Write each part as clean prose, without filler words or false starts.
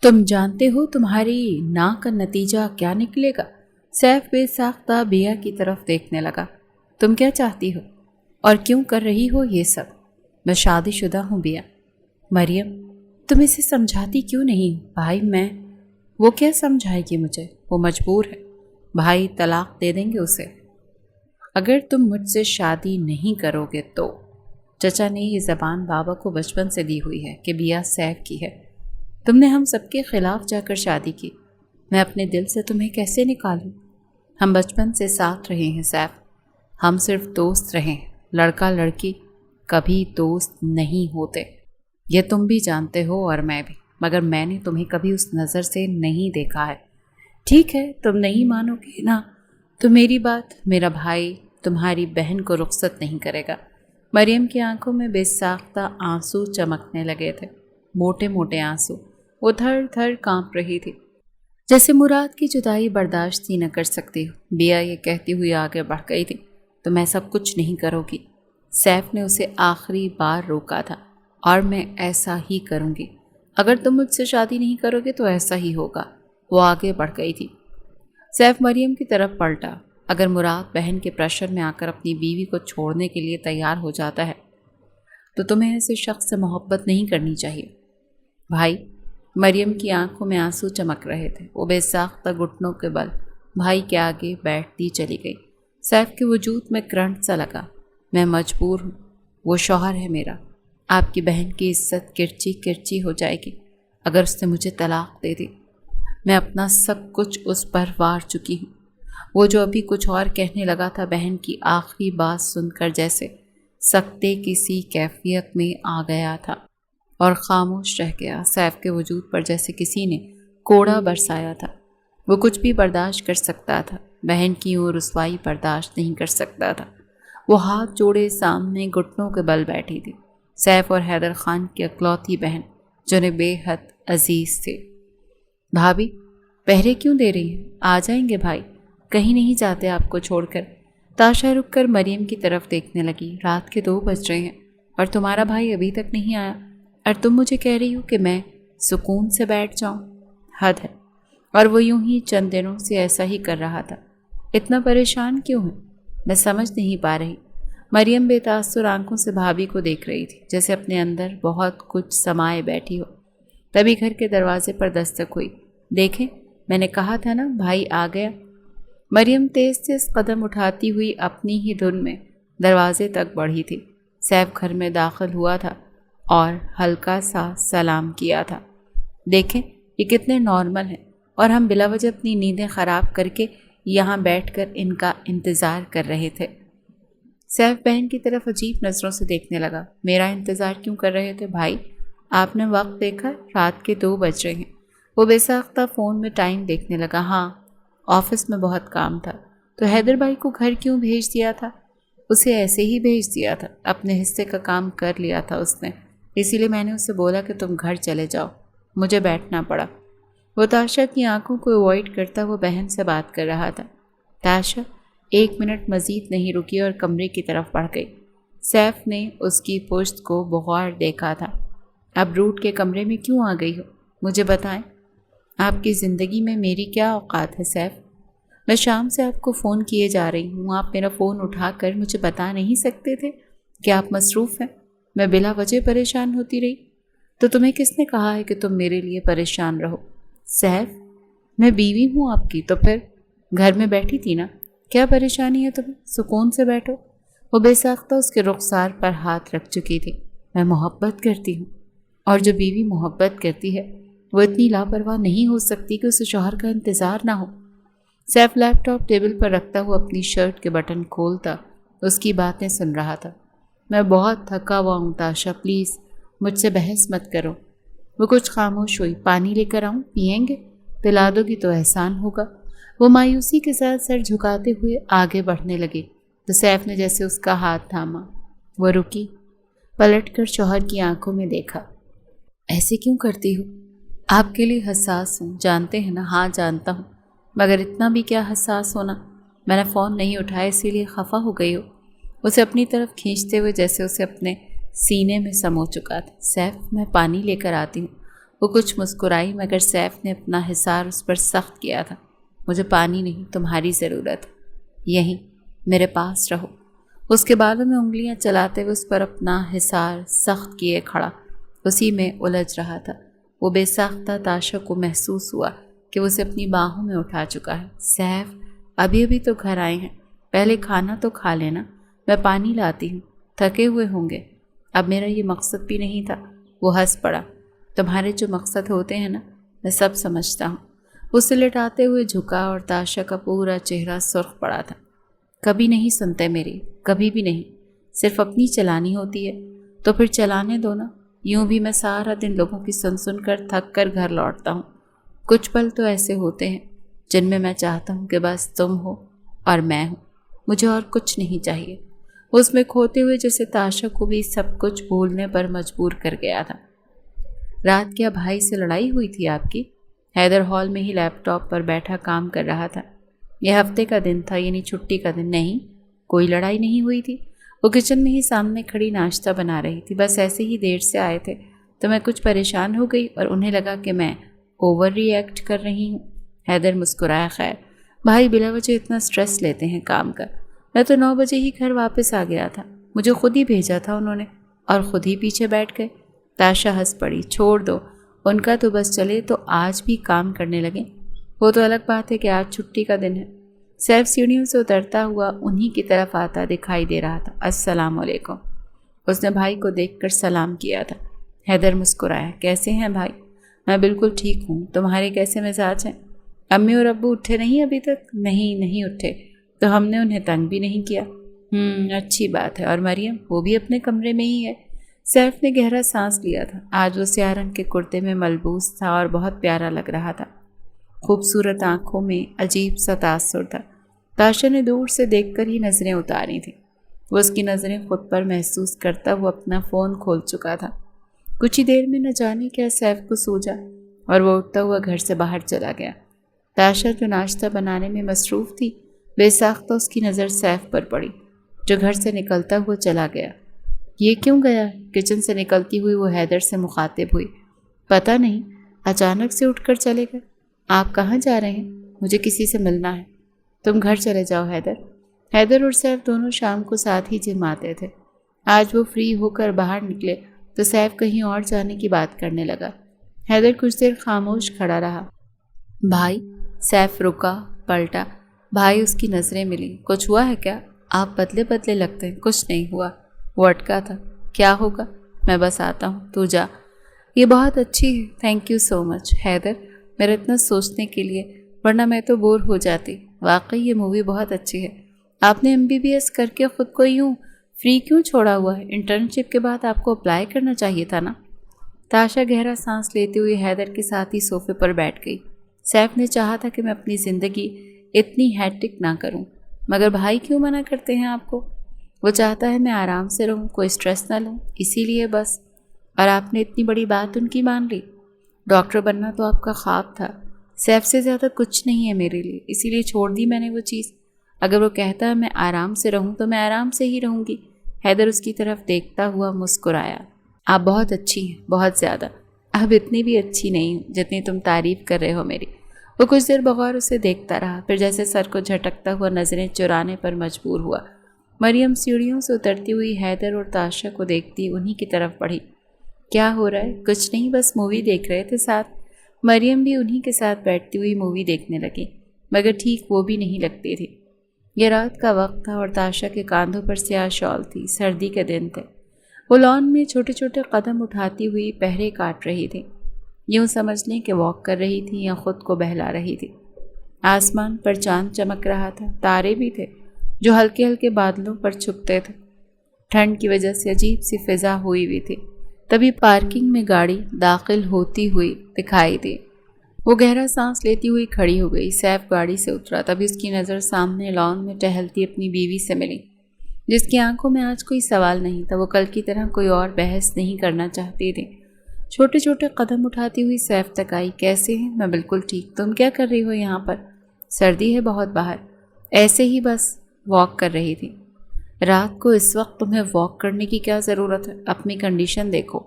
تم جانتے ہو تمہاری نا کا نتیجہ کیا نکلے گا؟ سیف بے ساختہ بیا کی طرف دیکھنے لگا۔ تم کیا چاہتی ہو اور کیوں کر رہی ہو یہ سب؟ میں شادی شدہ ہوں بیا۔ مریم، تم اسے سمجھاتی کیوں نہیں؟ بھائی وہ کیا سمجھائے گی مجھے؟ وہ مجبور ہے، بھائی طلاق دے دیں گے اسے اگر تم مجھ سے شادی نہیں کرو گے تو۔ چچا نے یہ زبان بابا کو بچپن سے دی ہوئی ہے کہ بیا سیف کی ہے۔ تم نے ہم سب کے خلاف جا کر شادی کی، میں اپنے دل سے تمہیں کیسے نکالوں؟ ہم بچپن سے ساتھ رہے ہیں سیف، ہم صرف دوست رہے ہیں، لڑکا لڑکی کبھی دوست نہیں ہوتے، یہ تم بھی جانتے ہو اور میں بھی، مگر میں نے تمہیں کبھی اس نظر سے نہیں دیکھا ہے۔ ٹھیک ہے، تم نہیں مانو گے نا تو میری بات، میرا بھائی تمہاری بہن کو رخصت نہیں کرے گا۔ مریم کی آنکھوں میں بے ساختہ آنسو چمکنے لگے تھے، موٹے موٹے آنسو۔ وہ تھر تھر کانپ رہی تھی، جیسے مراد کی جدائی برداشت ہی نہ کر سکتی ہو۔ بیا یہ کہتی ہوئی آگے بڑھ گئی تھی، تم ایسا کچھ نہیں کرو گی۔ سیف نے اسے آخری بار روکا تھا، اور میں ایسا ہی کروں گی۔ اگر تم مجھ سے شادی نہیں کرو گے تو ایسا ہی ہوگا۔ وہ آگے بڑھ گئی تھی۔ سیف مریم کی طرف پلٹا۔ اگر مراد بہن کے پریشر میں آ کر اپنی بیوی کو چھوڑنے کے لیے تیار ہو جاتا ہے تو تمہیں ایسے شخص سے محبت نہیں کرنی چاہیے۔ بھائی، مریم کی آنکھوں میں آنسو چمک رہے تھے، وہ بے ساختہ گھٹنوں کے بل بھائی کے آگے بیٹھتی چلی گئی۔ سیف کے وجود میں کرنٹ سا لگا۔ میں مجبور ہوں، وہ شوہر ہے میرا، آپ کی بہن کی عزت کرچی کرچی ہو جائے گی اگر اس نے مجھے طلاق دے دی۔ میں اپنا سب کچھ اس پر وار چکی ہوں۔ وہ جو ابھی کچھ اور کہنے لگا تھا، بہن کی آخری بات سن کر جیسے سکتے کسی کیفیت میں آ گیا تھا اور خاموش رہ گیا۔ سیف کے وجود پر جیسے کسی نے کوڑا برسایا تھا۔ وہ کچھ بھی برداشت کر سکتا تھا، بہن کی وہ رسوائی برداشت نہیں کر سکتا تھا۔ وہ ہاتھ جوڑے سامنے گھٹنوں کے بل بیٹھی تھی، سیف اور حیدر خان کی اکلوتی بہن جو انہیں بے حد عزیز تھے۔ بھابھی، پہرے کیوں دے رہی ہیں؟ آ جائیں گے بھائی، کہیں نہیں جاتے آپ کو چھوڑ کر۔ تاشا رک کر مریم کی طرف دیکھنے لگی۔ رات کے 2 بج رہے ہیں اور تمہارا بھائی ابھی تک نہیں آیا، اور تم مجھے کہہ رہی ہو کہ میں سکون سے بیٹھ جاؤں؟ حد ہے۔ اور وہ یوں ہی چند دنوں سے ایسا ہی کر رہا تھا۔ اتنا پریشان کیوں ہے؟ میں سمجھ نہیں پا رہی۔ مریم بے تاثر آنکھوں سے بھابھی کو دیکھ رہی تھی، جیسے اپنے اندر بہت کچھ سمائے بیٹھی ہو۔ تبھی گھر کے دروازے پر دستک ہوئی۔ دیکھیں، میں نے کہا تھا نا بھائی آ گیا۔ مریم تیز تیز قدم اٹھاتی ہوئی اپنی ہی دھن میں دروازے تک بڑھی تھی۔ سیف گھر میں داخل ہوا تھا اور ہلکا سا سلام کیا تھا۔ دیکھیں، یہ کتنے نارمل ہیں، اور ہم بلا وجہ اپنی نیندیں خراب کر کے یہاں بیٹھ کر ان کا انتظار کر رہے تھے۔ سیف بہن کی طرف عجیب نظروں سے دیکھنے لگا۔ میرا انتظار کیوں کر رہے تھے بھائی؟ آپ نے وقت دیکھا؟ رات کے 2 بج رہے ہیں۔ وہ بے ساختہ فون میں ٹائم دیکھنے لگا۔ ہاں، آفس میں بہت کام تھا۔ تو حیدر بھائی کو گھر کیوں بھیج دیا تھا؟ اسے ایسے ہی بھیج دیا تھا، اپنے حصے کا کام کر لیا تھا اس نے، اسی لیے میں نے اسے بولا کہ تم گھر چلے جاؤ، مجھے بیٹھنا پڑا۔ وہ تاشا کی آنکھوں کو اوائڈ کرتا وہ بہن سے بات کر رہا تھا۔ تاشا 1 منٹ مزید نہیں رکی اور کمرے کی طرف بڑھ گئی۔ سیف نے اس کی پشت کو بغور دیکھا تھا۔ اب روٹ کے کمرے میں کیوں آ گئی ہو؟ مجھے بتائیں، آپ کی زندگی میں میری کیا اوقات ہے سیف؟ میں شام سے آپ کو فون کیے جا رہی ہوں، آپ میرا فون اٹھا کر مجھے بتا نہیں سکتے تھے کہ آپ مصروف ہیں؟ میں بلا وجہ پریشان ہوتی رہی؟ تو تمہیں کس نے کہا ہے کہ تم میرے لیے پریشان رہو؟ سیف، میں بیوی ہوں آپ کی، تو پھر گھر میں بیٹھی تھی نا، کیا پریشانی ہے تمہیں؟ سکون سے بیٹھو۔ وہ بے ساختہ اس کے رخسار پر ہاتھ رکھ چکی تھی۔ میں محبت کرتی ہوں، اور جو بیوی محبت کرتی ہے وہ اتنی لاپرواہ نہیں ہو سکتی کہ اسے شوہر کا انتظار نہ ہو۔ سیف لیپ ٹاپ ٹیبل پر رکھتا ہوا اپنی شرٹ کے بٹن کھولتا اس کی باتیں سن رہا تھا۔ میں بہت تھکا ہوا ہوں تاشا، پلیز مجھ سے بحث مت کرو۔ وہ کچھ خاموش ہوئی۔ پانی لے کر آؤں؟ پئیں گے؟ پلا دو گی تو احسان ہوگا۔ وہ مایوسی کے ساتھ سر جھکاتے ہوئے آگے بڑھنے لگے تو سیف نے جیسے اس کا ہاتھ تھاما۔ وہ رکی، پلٹ کر شوہر کی آنکھوں میں دیکھا۔ ایسے کیوں کرتی ہو؟ آپ کے لیے حساس ہوں، جانتے ہیں نا؟ ہاں جانتا ہوں، مگر اتنا بھی کیا حساس ہونا؟ میں نے فون نہیں اٹھایا اسی لیے خفا ہو گئی ہو؟ اسے اپنی طرف کھینچتے ہوئے جیسے اسے اپنے سینے میں سمو چکا تھا۔ سیف، میں پانی لے کر آتی ہوں۔ وہ کچھ مسکرائی مگر سیف نے اپنا حصار اس پر سخت کیا تھا۔ مجھے پانی نہیں، تمہاری ضرورت، یہیں میرے پاس رہو۔ اس کے بالوں میں انگلیاں چلاتے ہوئے اس پر اپنا حصار سخت کیے کھڑا اسی میں الجھ رہا تھا۔ وہ بے ساختہ تاشا کو محسوس ہوا کہ وہ اسے اپنی باہوں میں اٹھا چکا ہے۔ سیف، ابھی تو گھر آئے ہیں، پہلے کھانا تو کھا لینا، میں پانی لاتی ہوں، تھکے ہوئے ہوں گے۔ اب میرا یہ مقصد بھی نہیں تھا۔ وہ ہنس پڑا۔ تمہارے جو مقصد ہوتے ہیں نا، میں سب سمجھتا ہوں۔ اسے لٹاتے ہوئے جھکا اور تاشا کا پورا چہرہ سرخ پڑا تھا۔ کبھی نہیں سنتے میری، کبھی بھی نہیں، صرف اپنی چلانی ہوتی ہے تو پھر چلانے دو نا۔ یوں بھی میں سارا دن لوگوں کی سن کر تھک کر گھر لوٹتا ہوں۔ کچھ پل تو ایسے ہوتے ہیں جن میں چاہتا ہوں کہ بس تم ہو اور میں ہوں، مجھے اور کچھ نہیں چاہیے۔ اس میں کھوتے ہوئے جیسے تاشا کو بھی سب کچھ بھولنے پر مجبور کر گیا تھا۔ رات کیا بھائی سے لڑائی ہوئی تھی آپ کی؟ حیدر ہال میں ہی لیپ ٹاپ پر بیٹھا کام کر رہا تھا۔ یہ ہفتے کا دن تھا، یعنی چھٹی کا دن۔ نہیں، کوئی لڑائی نہیں ہوئی تھی۔ وہ کچن میں ہی سامنے کھڑی ناشتہ بنا رہی تھی۔ بس ایسے ہی دیر سے آئے تھے تو میں کچھ پریشان ہو گئی اور انہیں لگا کہ میں اوور ری ایکٹ کر رہی ہوں۔ حیدر مسکرایا۔ خیر، بھائی بلا وجہ اتنا سٹریس لیتے ہیں کام کا۔ میں تو 9 بجے ہی گھر واپس آ گیا تھا، مجھے خود ہی بھیجا تھا انہوں نے، اور خود ہی پیچھے بیٹھ گئے۔ تاشا ہنس پڑی۔ چھوڑ دو ان کا، تو بس چلے تو آج بھی کام کرنے لگے۔ وہ تو الگ بات ہے کہ آج چھٹی کا دن ہے۔ سیف سیڑھیوں سے اترتا ہوا انہی کی طرف آتا دکھائی دے رہا تھا۔ السلام علیکم۔ اس نے بھائی کو دیکھ کر سلام کیا تھا۔ حیدر مسکرایا۔ کیسے ہیں بھائی؟ میں بالکل ٹھیک ہوں، تمہارے کیسے مزاج ہیں؟ امی اور ابو اٹھے نہیں ابھی تک؟ نہیں اٹھے، تو ہم نے انہیں تنگ بھی نہیں کیا۔ اچھی بات ہے۔ اور مریم؟ وہ بھی اپنے کمرے میں ہی ہے۔ سیف نے گہرا سانس لیا تھا۔ آج وہ سیاہ رنگ کے کرتے میں ملبوس تھا اور بہت پیارا لگ رہا تھا۔ خوبصورت آنکھوں میں عجیب سا تاثر تھا۔ تاشا نے دور سے دیکھ کر ہی نظریں اتاری تھیں۔ وہ اس کی نظریں خود پر محسوس کرتا وہ اپنا فون کھول چکا تھا۔ کچھ ہی دیر میں نہ جانے کیا سیف کو سوجا اور وہ اٹھتا ہوا گھر سے باہر چلا گیا۔ تاشا جو ناشتہ بنانے میں مصروف تھی، بے ساختہ اس کی نظر سیف پر پڑی جو گھر سے نکلتا ہوا چلا گیا۔ یہ کیوں گیا؟ کچن سے نکلتی ہوئی وہ حیدر سے مخاطب ہوئی۔ پتہ نہیں، اچانک سے اٹھ کر چلے گئے۔ آپ کہاں جا رہے ہیں؟ مجھے کسی سے ملنا ہے۔ تم گھر چلے جاؤ حیدر۔ حیدر اور سیف دونوں شام کو ساتھ ہی جم آتے تھے۔ آج وہ فری ہو کر باہر نکلے تو سیف کہیں اور جانے کی بات کرنے لگا۔ حیدر کچھ دیر خاموش کھڑا رہا۔ بھائی؟ سیف رکا، پلٹا۔ بھائی اس کی نظریں ملی۔ کچھ ہوا ہے کیا؟ آپ بدلے لگتے ہیں۔ کچھ نہیں ہوا۔ وہ اٹکا تھا۔ کیا ہوگا؟ میں بس آتا ہوں، تو جا۔ یہ بہت اچھی ہے، تھینک یو سو مچ حیدر، میرا اتنا سوچنے کے لیے، ورنہ میں تو بور ہو جاتی۔ واقعی یہ مووی بہت اچھی ہے۔ آپ نے MBBS کر کے خود کو یوں فری کیوں چھوڑا ہوا ہے؟ انٹرنشپ کے بعد آپ کو اپلائی کرنا چاہیے تھا نا۔ تاشا گہرا سانس لیتے ہوئے حیدر کے ساتھ ہی صوفے پر بیٹھ گئی۔ سیف نے چاہا تھا کہ میں اپنی زندگی اتنی ہیکٹک نہ کروں، مگر بھائی کیوں منع کرتے ہیں آپ کو؟ وہ چاہتا ہے میں آرام سے رہوں، کوئی سٹریس نہ لوں، اسی لیے بس۔ اور آپ نے اتنی بڑی بات ان کی مان لی؟ ڈاکٹر بننا تو آپ کا خواب تھا، سیف سے زیادہ کچھ نہیں ہے میرے لیے، اسی لیے چھوڑ دی میں نے وہ چیز۔ اگر وہ کہتا ہے میں آرام سے رہوں تو میں آرام سے ہی رہوں گی۔ حیدر اس کی طرف دیکھتا ہوا مسکرایا۔ آپ بہت اچھی ہیں، بہت زیادہ۔ اب اتنی بھی اچھی نہیں ہوں جتنی تم تعریف کر رہے ہو میری۔ وہ کچھ دیر بغور اسے دیکھتا رہا، پھر جیسے سر کو جھٹکتا ہوا نظریں چرانے پر مجبور ہوا۔ مریم سیڑھیوں سے اترتی ہوئی حیدر اور تاشا کو دیکھتی انہی کی طرف بڑھی۔ کیا ہو رہا ہے؟ کچھ نہیں، بس مووی دیکھ رہے تھے ساتھ۔ مریم بھی انہی کے ساتھ بیٹھتی ہوئی مووی دیکھنے لگی، مگر ٹھیک وہ بھی نہیں لگتی تھی۔ یہ رات کا وقت تھا اور تاشا کے کاندھوں پر سیاہ شال تھی، سردی کے دن تھے۔ وہ لان میں چھوٹے چھوٹے قدم اٹھاتی ہوئی پہرے کاٹ رہی تھی، یوں سمجھ لیں کہ واک کر رہی تھی یا خود کو بہلا رہی تھی۔ آسمان پر چاند چمک رہا تھا، تارے بھی تھے جو ہلکے ہلکے بادلوں پر چھپتے تھے۔ ٹھنڈ کی وجہ سے عجیب سی فضا ہوئی ہوئی تھی۔ تبھی پارکنگ میں گاڑی داخل ہوتی ہوئی دکھائی دی۔ وہ گہرا سانس لیتی ہوئی کھڑی ہو گئی۔ سیف گاڑی سے اترا، تبھی اس کی نظر سامنے لان میں ٹہلتی اپنی بیوی سے ملی، جس کی آنکھوں میں آج کوئی سوال نہیں تھا۔ وہ کل کی طرح کوئی اور بحث نہیں کرنا چاہتی تھی۔ چھوٹے چھوٹے قدم اٹھاتی ہوئی سیف تک آئی۔ کیسے ہیں؟ میں بالکل ٹھیک۔ تم کیا کر رہی ہو یہاں پر؟ سردی ہے بہت باہر۔ ایسے ہی بس واک کر رہی تھی۔ رات کو اس وقت تمہیں واک کرنے کی کیا ضرورت ہے؟ اپنی کنڈیشن دیکھو۔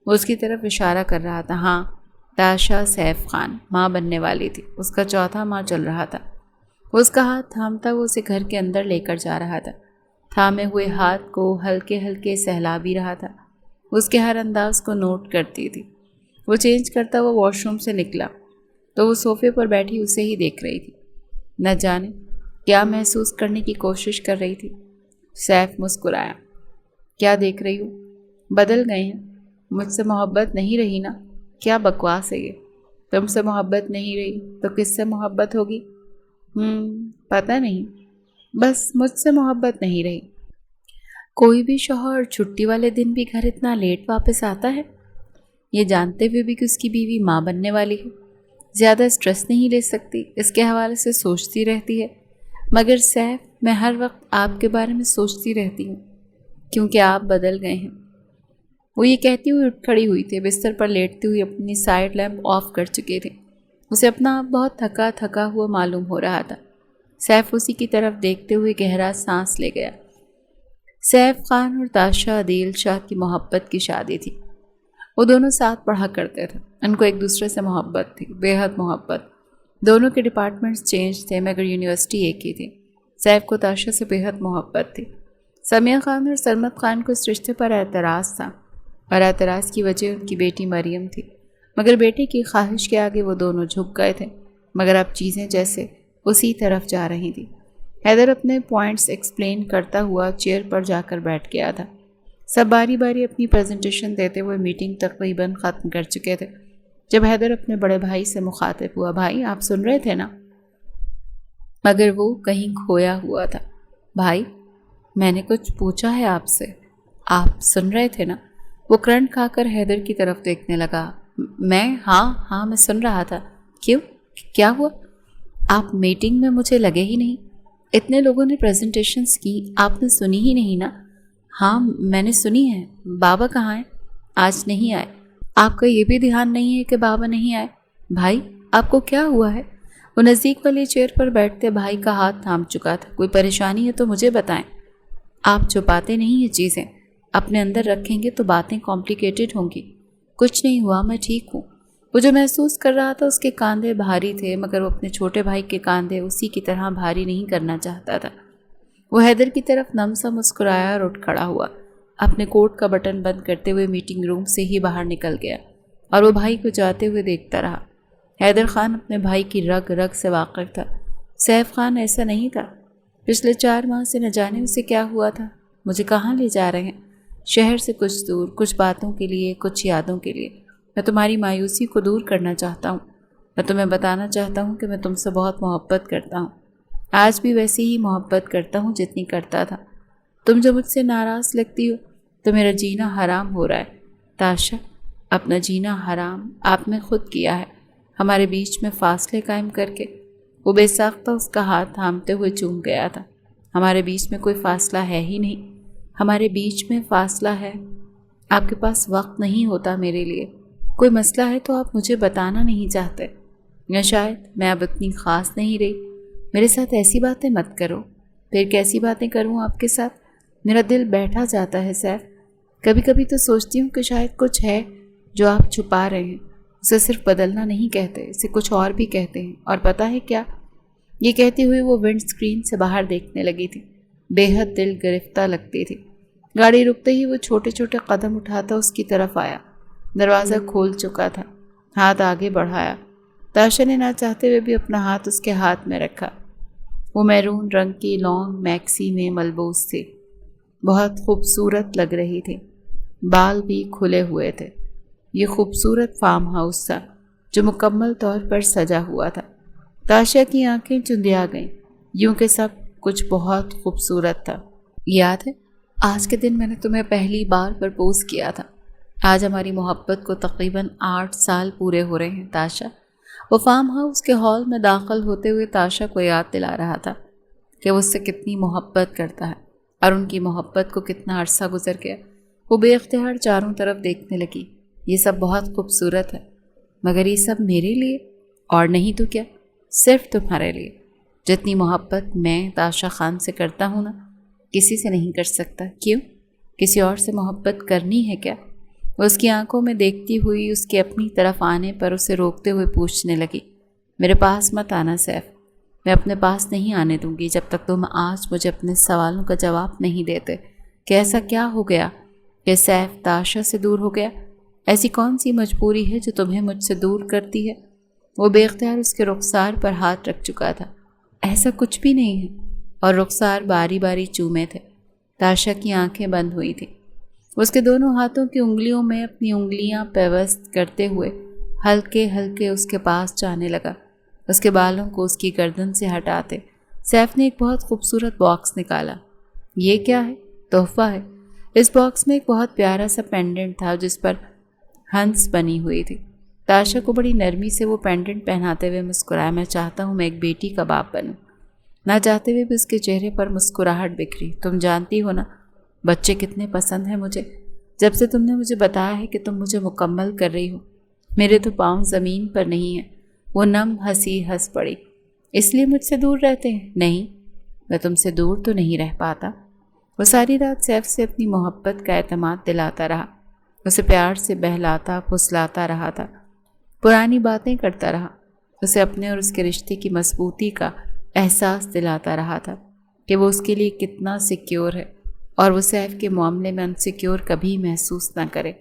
وہ اس کی طرف اشارہ کر رہا تھا۔ ہاں، تاشا سیف خان ماں بننے والی تھی، اس کا چوتھا ماہ چل رہا تھا۔ اس کا ہاتھ تھامتا وہ اسے گھر کے اندر لے کر جا رہا تھا، تھامے ہوئے ہاتھ کو ہلکے ہلکے سہلا بھی رہا تھا، اس کے ہر انداز کو نوٹ کرتی تھی۔ وہ چینج کرتا وہ واش روم سے نکلا تو وہ صوفے پر بیٹھی اسے ہی دیکھ رہی تھی، نہ جانے کیا محسوس کرنے کی کوشش کر رہی تھی۔ سیف مسکرایا، کیا دیکھ رہی ہوں؟ بدل گئے ہیں، مجھ سے محبت نہیں رہی نا؟ کیا بکواس ہے یہ، تم سے محبت نہیں رہی تو کس سے محبت ہوگی؟ پتہ نہیں، بس مجھ سے محبت نہیں رہی۔ کوئی بھی شوہر چھٹی والے دن بھی گھر اتنا لیٹ واپس آتا ہے، یہ جانتے ہوئے بھی کہ اس کی بیوی ماں بننے والی ہے، زیادہ سٹریس نہیں لے سکتی، اس کے حوالے سے سوچتی رہتی ہے۔ مگر سیف، میں ہر وقت آپ کے بارے میں سوچتی رہتی ہوں کیونکہ آپ بدل گئے ہیں۔ وہ یہ کہتی ہوئی اٹھ کھڑی ہوئی تھی، بستر پر لیٹتی ہوئی اپنی سائڈ لیمپ آف کر چکے تھے۔ اسے اپنا آپ بہت تھکا ہوا معلوم ہو رہا تھا۔ سیف اسی کی طرف دیکھتے ہوئے گہرا سانس لے گیا۔ سیف خان اور تاشا عدیل شاہ کی محبت کی شادی تھی۔ وہ دونوں ساتھ پڑھا کرتے تھے، ان کو ایک دوسرے سے محبت تھی، بے حد محبت۔ دونوں کے ڈپارٹمنٹس چینج تھے مگر یونیورسٹی ایک ہی تھی۔ سیف کو تاشا سے بے حد محبت تھی۔ سمیہ خان اور سلمت خان کو اس رشتے پر اعتراض تھا، اور اعتراض کی وجہ ان کی بیٹی مریم تھی، مگر بیٹی کی خواہش کے آگے وہ دونوں جھک گئے تھے۔ مگر اب چیزیں جیسے اسی طرف جا رہی تھیں۔ حیدر اپنے پوائنٹس ایکسپلین کرتا ہوا چیئر پر جا کر بیٹھ گیا تھا۔ سب باری باری اپنی پریزنٹیشن دیتے ہوئے میٹنگ تقریباً ختم کر چکے تھے جب حیدر اپنے بڑے بھائی سے مخاطب ہوا، بھائی آپ سن رہے تھے نا؟ مگر وہ کہیں کھویا ہوا تھا۔ بھائی، میں نے کچھ پوچھا ہے آپ سے، آپ سن رہے تھے نا؟ وہ کرنٹ کھا کر حیدر کی طرف دیکھنے لگا۔ ہاں میں سن رہا تھا۔ کیوں؟ کیا ہوا؟ آپ میٹنگ میں مجھے لگے ہی نہیں، اتنے لوگوں نے پریزنٹیشنز کی، آپ نے سنی ہی نہیں نا؟ ہاں میں نے سنی ہے۔ بابا کہاں ہیں؟ آج نہیں آئے۔ آپ کا یہ بھی دھیان نہیں ہے کہ بابا نہیں آئے؟ بھائی آپ کو کیا ہوا ہے؟ وہ نزدیک والی چیئر پر بیٹھتے بھائی کا ہاتھ تھام چکا تھا۔ کوئی پریشانی ہے تو مجھے بتائیں، آپ چھپاتے نہیں ہیں چیزیں، اپنے اندر رکھیں گے تو باتیں کمپلیکیٹڈ ہوں گی۔ کچھ نہیں ہوا، میں ٹھیک ہوں۔ وہ جو محسوس کر رہا تھا اس کے کاندھے بھاری تھے، مگر وہ اپنے چھوٹے بھائی کے کاندھے اسی کی طرح بھاری نہیں کرنا چاہتا تھا۔ وہ حیدر کی طرف نم سا مسکرایا اور اٹھ کھڑا ہوا، اپنے کوٹ کا بٹن بند کرتے ہوئے میٹنگ روم سے ہی باہر نکل گیا اور وہ بھائی کو جاتے ہوئے دیکھتا رہا۔ حیدر خان اپنے بھائی کی رگ رگ سے واقف تھا۔ سیف خان ایسا نہیں تھا۔ پچھلے 4 ماہ سے نہ جانے اسے کیا ہوا تھا۔ مجھے کہاں لے جا رہے ہیں؟ شہر سے کچھ دور، کچھ باتوں کے لیے، کچھ یادوں کے لیے۔ میں تمہاری مایوسی کو دور کرنا چاہتا ہوں۔ میں تمہیں بتانا چاہتا ہوں کہ میں تم سے بہت محبت کرتا ہوں، آج بھی ویسی ہی محبت کرتا ہوں جتنی کرتا تھا۔ تم جو مجھ سے ناراض لگتی ہو تو میرا جینا حرام ہو رہا ہے۔ تاشا، اپنا جینا حرام آپ نے خود کیا ہے، ہمارے بیچ میں فاصلے قائم کر کے۔ وہ بے ساختہ اس کا ہاتھ تھامتے ہوئے چوم گیا تھا۔ ہمارے بیچ میں کوئی فاصلہ ہے ہی نہیں۔ ہمارے بیچ میں فاصلہ ہے، آپ کے پاس وقت نہیں ہوتا میرے لیے۔ کوئی مسئلہ ہے تو آپ مجھے بتانا نہیں چاہتے، یا شاید میں اب اتنی خاص نہیں رہی۔ میرے ساتھ ایسی باتیں مت کرو۔ پھر کیسی باتیں کروں آپ کے ساتھ؟ میرا دل بیٹھا جاتا ہے سیف۔ کبھی کبھی تو سوچتی ہوں کہ شاید کچھ ہے جو آپ چھپا رہے ہیں۔ اسے صرف بدلنا نہیں کہتے، اسے کچھ اور بھی کہتے ہیں، اور پتہ ہے کیا؟ یہ کہتی ہوئی وہ ونڈ سکرین سے باہر دیکھنے لگی تھی۔ بے حد دل گرفتہ لگتی تھی۔ گاڑی رکتے ہی وہ چھوٹے چھوٹے قدم اٹھاتا اس کی طرف آیا۔ دروازہ کھول چکا تھا، ہاتھ آگے بڑھایا۔ تاشا نے نہ چاہتے ہوئے بھی اپنا ہاتھ اس کے ہاتھ میں رکھا۔ وہ میرون رنگ کی لانگ میکسی میں ملبوس تھی، بہت خوبصورت لگ رہی تھی، بال بھی کھلے ہوئے تھے۔ یہ خوبصورت فارم ہاؤس تھا جو مکمل طور پر سجا ہوا تھا۔ تاشا کی آنکھیں چندیا گئیں، یوں کہ سب کچھ بہت خوبصورت تھا۔ یاد ہے آج کے دن میں نے تمہیں پہلی بار پرپوز کیا تھا؟ آج ہماری محبت کو تقریباً 8 سال پورے ہو رہے ہیں تاشا۔ وہ فارم ہاؤس کے ہال میں داخل ہوتے ہوئے تاشا کو یاد دلا رہا تھا کہ وہ اس سے کتنی محبت کرتا ہے اور ان کی محبت کو کتنا عرصہ گزر گیا۔ وہ بے اختیار چاروں طرف دیکھنے لگی۔ یہ سب بہت خوبصورت ہے، مگر یہ سب میرے لیے، اور نہیں تو کیا، صرف تمہارے لیے۔ جتنی محبت میں تاشا خان سے کرتا ہوں نا، کسی سے نہیں کر سکتا۔ کیوں؟ کسی اور سے محبت کرنی ہے کیا؟ وہ اس کی آنکھوں میں دیکھتی ہوئی اس کے اپنی طرف آنے پر اسے روکتے ہوئے پوچھنے لگی، میرے پاس مت آنا سیف، میں اپنے پاس نہیں آنے دوں گی جب تک تم آج مجھے اپنے سوالوں کا جواب نہیں دیتے کہ ایسا کیا ہو گیا کہ سیف تاشا سے دور ہو گیا؟ ایسی کون سی مجبوری ہے جو تمہیں مجھ سے دور کرتی ہے؟ وہ بے اختیار اس کے رخسار پر ہاتھ رکھ چکا تھا۔ ایسا کچھ بھی نہیں ہے، اور رخسار باری باری چومے تھے۔ تاشا کی آنکھیں بند ہوئی تھیں۔ اس کے دونوں ہاتھوں کی انگلیوں میں اپنی انگلیاں پیوست کرتے ہوئے ہلکے ہلکے اس کے پاس جانے لگا، اس کے بالوں کو اس کی گردن سے ہٹاتے۔ سیف نے ایک بہت خوبصورت باکس نکالا۔ یہ کیا ہے؟ تحفہ ہے۔ اس باکس میں ایک بہت پیارا سا پینڈنٹ تھا جس پر ہنس بنی ہوئی تھی۔ تاشا کو بڑی نرمی سے وہ پینڈنٹ پہناتے ہوئے مسکرایا، میں چاہتا ہوں میں ایک بیٹی کا باپ بنوں۔ نہ چاہتے ہوئے بھی اس کے چہرے پر مسکراہٹ بکھری۔ تم جانتی ہو نا بچے کتنے پسند ہیں مجھے۔ جب سے تم نے مجھے بتایا ہے کہ تم مجھے مکمل کر رہی ہو، میرے تو پاؤں زمین پر نہیں ہیں۔ وہ نم ہنسی ہنس پڑی۔ اس لیے مجھ سے دور رہتے ہیں؟ نہیں، میں تم سے دور تو نہیں رہ پاتا۔ وہ ساری رات سیف سے اپنی محبت کا اعتماد دلاتا رہا، اسے پیار سے بہلاتا پھسلاتا رہا تھا، پرانی باتیں کرتا رہا، اسے اپنے اور اس کے رشتے کی مضبوطی کا احساس دلاتا رہا تھا کہ وہ اس کے لیے کتنا سیکیور ہے اور وہ سیف کے معاملے میں انسیکیور کبھی محسوس نہ کرے۔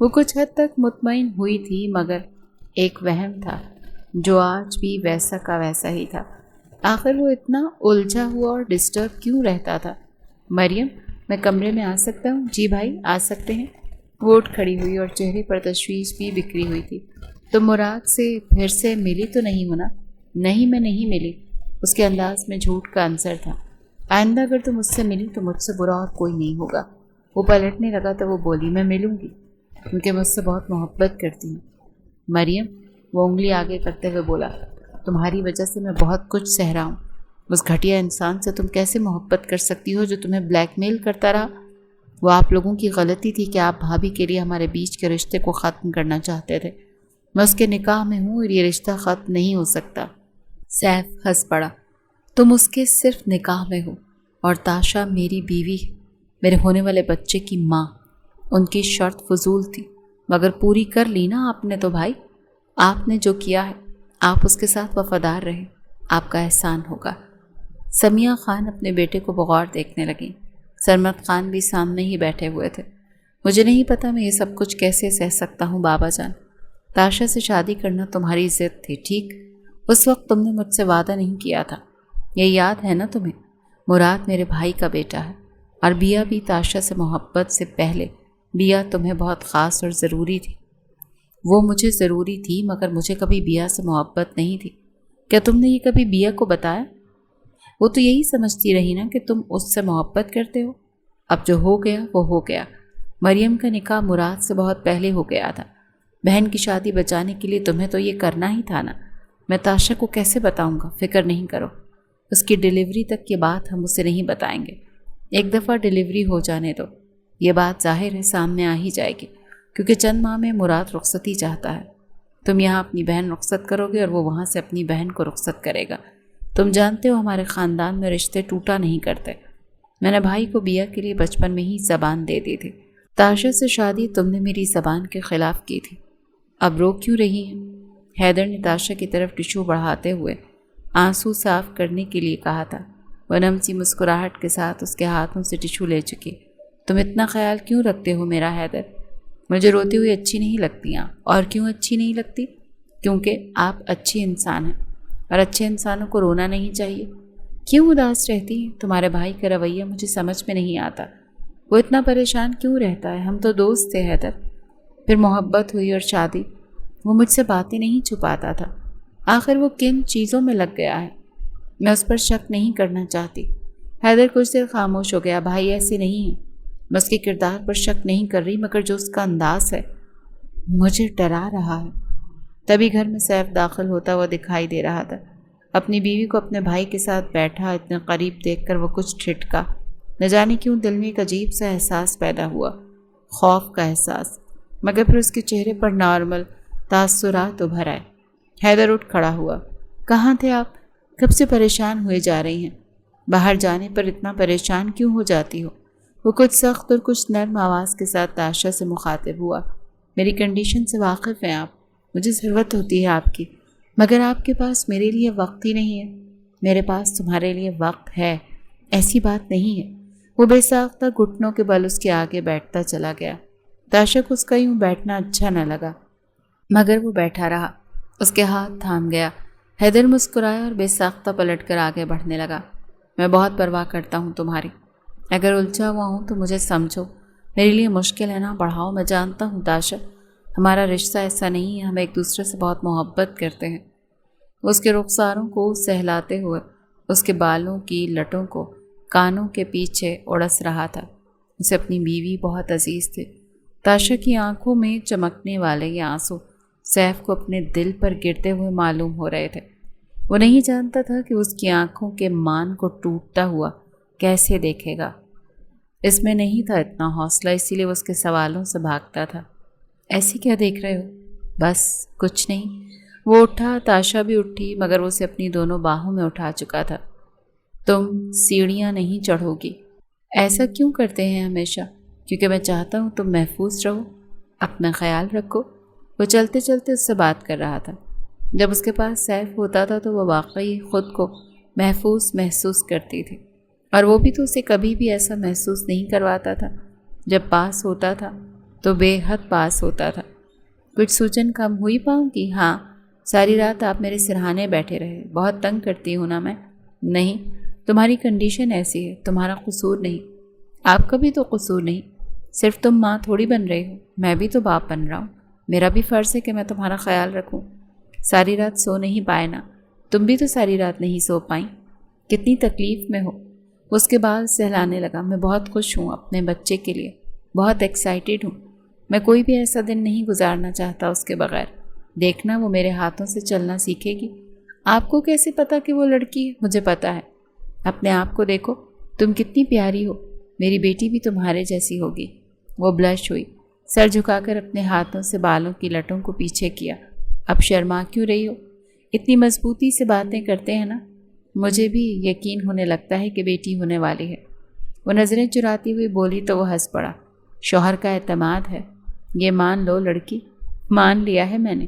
وہ کچھ حد تک مطمئن ہوئی تھی، مگر ایک وہم تھا جو آج بھی ویسا کا ویسا ہی تھا۔ آخر وہ اتنا الجھا ہوا اور ڈسٹرب کیوں رہتا تھا؟ مریم، میں کمرے میں آ سکتا ہوں؟ جی بھائی آ سکتے ہیں۔ وہ اٹھ کھڑی ہوئی اور چہرے پر تشویش بھی بکھری ہوئی تھی۔ تم مراد سے پھر سے ملی تو نہیں ہونا؟ نہیں، میں نہیں ملی۔ اس کے انداز میں جھوٹ کا عنصر تھا۔ آئندہ اگر تم مجھ سے ملی تو مجھ سے برا اور کوئی نہیں ہوگا۔ وہ پلٹنے لگا تو وہ بولی، میں ملوں گی کیونکہ مجھ سے بہت محبت کرتی ہوں۔ مریم، وہ انگلی آگے کرتے ہوئے بولا، تمہاری وجہ سے میں بہت کچھ سہ رہا ہوں۔ اس گھٹیا انسان سے تم کیسے محبت کر سکتی ہو جو تمہیں بلیک میل کرتا رہا؟ وہ آپ لوگوں کی غلطی تھی کہ آپ بھابھی کے لیے ہمارے بیچ کے رشتے کو ختم کرنا چاہتے تھے۔ میں اس کے نکاح میں ہوں اور یہ رشتہ ختم نہیں ہو سکتا۔ سیف ہنس پڑا، تم اس کے صرف نکاح میں ہو اور تاشا میری بیوی ہے، میرے ہونے والے بچے کی ماں۔ ان کی شرط فضول تھی مگر پوری کر لی نا آپ نے تو بھائی۔ آپ نے جو کیا ہے آپ اس کے ساتھ وفادار رہے، آپ کا احسان ہوگا۔ سمیہ خان اپنے بیٹے کو بغور دیکھنے لگیں۔ سرمد خان بھی سامنے ہی بیٹھے ہوئے تھے۔ مجھے نہیں پتا میں یہ سب کچھ کیسے سہ سکتا ہوں بابا جان۔ تاشا سے شادی کرنا تمہاری ضد تھی، ٹھیک؟ اس وقت تم نے مجھ سے وعدہ نہیں کیا تھا، یہ یاد ہے نا تمہیں؟ مراد میرے بھائی کا بیٹا ہے اور بیا بھی تاشا سے محبت سے پہلے بیا تمہیں بہت خاص اور ضروری تھی۔ وہ مجھے ضروری تھی مگر مجھے کبھی بیا سے محبت نہیں تھی۔ کیا تم نے یہ کبھی بیا کو بتایا؟ وہ تو یہی سمجھتی رہی نا کہ تم اس سے محبت کرتے ہو۔ اب جو ہو گیا وہ ہو گیا۔ مریم کا نکاح مراد سے بہت پہلے ہو گیا تھا۔ بہن کی شادی بچانے کے لیے تمہیں تو یہ کرنا ہی تھا نا۔ میں تاشا کو کیسے بتاؤں گا؟ فکر نہیں کرو، اس کی ڈیلیوری تک یہ بات ہم اسے نہیں بتائیں گے۔ ایک دفعہ ڈیلیوری ہو جانے دو، یہ بات ظاہر ہے سامنے آ ہی جائے گی، کیونکہ چند ماہ میں مراد رخصتی چاہتا ہے۔ تم یہاں اپنی بہن رخصت کرو گے اور وہ وہاں سے اپنی بہن کو رخصت کرے گا۔ تم جانتے ہو ہمارے خاندان میں رشتے ٹوٹا نہیں کرتے۔ میں نے بھائی کو بیا کے لیے بچپن میں ہی زبان دے دی تھی۔ تاشا سے شادی تم نے میری زبان کے خلاف کی تھی، اب رو کیوں رہی ہیں؟ حیدر نے تاشا کی طرف ٹشو بڑھاتے ہوئے آنسو صاف کرنے کے لیے کہا تھا۔ وہ نم سی مسکراہٹ کے ساتھ اس کے ہاتھوں سے ٹشو لے چکی۔ تم اتنا خیال کیوں رکھتے ہو میرا حیدر؟ مجھے روتی ہوئی اچھی نہیں لگتی ہیں۔ اور کیوں اچھی نہیں لگتی؟ کیونکہ آپ اچھی انسان ہیں اور اچھے انسانوں کو رونا نہیں چاہیے۔ کیوں اداس رہتی ہیں؟ تمہارے بھائی کا رویہ مجھے سمجھ میں نہیں آتا۔ وہ اتنا پریشان کیوں رہتا ہے؟ ہم تو دوست تھے حیدر، پھر محبت ہوئی اور شادی۔ وہ مجھ سے باتیں نہیں چھپاتا تھا۔ آخر وہ کن چیزوں میں لگ گیا ہے؟ میں اس پر شک نہیں کرنا چاہتی۔ حیدر کچھ دیر خاموش ہو گیا۔ بھائی ایسے نہیں ہے، میں اس کے کردار پر شک نہیں کر رہی، مگر جو اس کا انداز ہے مجھے ڈرا رہا ہے۔ تبھی گھر میں سیف داخل ہوتا ہوا دکھائی دے رہا تھا۔ اپنی بیوی کو اپنے بھائی کے ساتھ بیٹھا اتنے قریب دیکھ کر وہ کچھ ٹھٹکا۔ نہ جانے کیوں دل میں ایک عجیب سا احساس پیدا ہوا، خوف کا احساس، مگر پھر اس کے چہرے پر نارمل تاثرات ابھر آئے۔ حیدر اٹھ کھڑا ہوا۔ کہاں تھے آپ؟ کب سے پریشان ہوئے جا رہی ہیں؟ باہر جانے پر اتنا پریشان کیوں ہو جاتی ہو؟ وہ کچھ سخت اور کچھ نرم آواز کے ساتھ تاشا سے مخاطب ہوا۔ میری کنڈیشن سے واقف ہیں آپ، مجھے ضرورت ہوتی ہے آپ کی، مگر آپ کے پاس میرے لیے وقت ہی نہیں ہے۔ میرے پاس تمہارے لیے وقت ہے، ایسی بات نہیں ہے۔ وہ بے ساختہ گھٹنوں کے بل اس کے آگے بیٹھتا چلا گیا۔ تاشا کو اس کا یوں بیٹھنا اچھا نہ لگا، مگر وہ بیٹھا رہا۔ اس کے ہاتھ تھام گیا۔ حیدر مسکرایا اور بے ساختہ پلٹ کر آگے بڑھنے لگا۔ میں بہت پرواہ کرتا ہوں تمہاری، اگر الجھا ہوا ہوں تو مجھے سمجھو، میرے لیے مشکل ہے نہ بڑھاؤ۔ میں جانتا ہوں تاشا، ہمارا رشتہ ایسا نہیں ہے، ہم ایک دوسرے سے بہت محبت کرتے ہیں۔ اس کے رخساروں کو سہلاتے ہوئے اس کے بالوں کی لٹوں کو کانوں کے پیچھے اڑس رہا تھا۔ اسے اپنی بیوی بہت عزیز تھی۔ تاشا کی آنکھوں میں چمکنے والے یہ آنسو سیف کو اپنے دل پر گرتے ہوئے معلوم ہو رہے تھے۔ وہ نہیں جانتا تھا کہ اس کی آنکھوں کے مان کو ٹوٹتا ہوا کیسے دیکھے گا۔ اس میں نہیں تھا اتنا حوصلہ، اسی لیے وہ اس کے سوالوں سے بھاگتا تھا۔ ایسی کیا دیکھ رہے ہو؟ بس کچھ نہیں۔ وہ اٹھا، تاشا بھی اٹھی، مگر وہ اسے اپنی دونوں باہوں میں اٹھا چکا تھا۔ تم سیڑھیاں نہیں چڑھو گی۔ ایسا کیوں کرتے ہیں ہمیشہ؟ کیونکہ میں چاہتا ہوں تم محفوظ رہو، اپنا خیال رکھو۔ وہ چلتے چلتے اس سے بات کر رہا تھا۔ جب اس کے پاس سیف ہوتا تھا تو وہ واقعی خود کو محفوظ محسوس کرتی تھی، اور وہ بھی تو اسے کبھی بھی ایسا محسوس نہیں کرواتا تھا۔ جب پاس ہوتا تھا تو بے حد پاس ہوتا تھا۔ کچھ سوچن کم ہوئی پاؤں کی؟ ہاں، ساری رات آپ میرے سرہانے بیٹھے رہے، بہت تنگ کرتی ہوں نا میں؟ نہیں، تمہاری کنڈیشن ایسی ہے، تمہارا قصور نہیں، آپ کا بھی تو قصور نہیں۔ صرف تم ماں تھوڑی بن رہی ہو، میں بھی تو باپ بن رہا ہوں، میرا بھی فرض ہے کہ میں تمہارا خیال رکھوں۔ ساری رات سو نہیں پائے نا؟ تم بھی تو ساری رات نہیں سو پائیں، کتنی تکلیف میں ہو۔ اس کے بال سہلانے لگا۔ میں بہت خوش ہوں اپنے بچے کے لیے، بہت ایکسائٹیڈ ہوں۔ میں کوئی بھی ایسا دن نہیں گزارنا چاہتا اس کے بغیر۔ دیکھنا وہ میرے ہاتھوں سے چلنا سیکھے گی۔ آپ کو کیسے پتا کہ وہ لڑکی ہے؟ مجھے پتا ہے۔ اپنے آپ کو دیکھو، تم کتنی پیاری ہو، میری بیٹی بھی تمہارے جیسی ہوگی۔ وہ بلش ہوئی، سر جھکا کر اپنے ہاتھوں سے بالوں کی لٹوں کو پیچھے کیا۔ اب شرما کیوں رہی ہو؟ اتنی مضبوطی سے باتیں کرتے ہیں نا، مجھے بھی یقین ہونے لگتا ہے کہ بیٹی ہونے والی ہے۔ وہ نظریں چراتی ہوئی بولی تو وہ ہنس پڑا۔ شوہر کا اعتماد ہے، یہ مان لو لڑکی، مان لیا ہے میں نے۔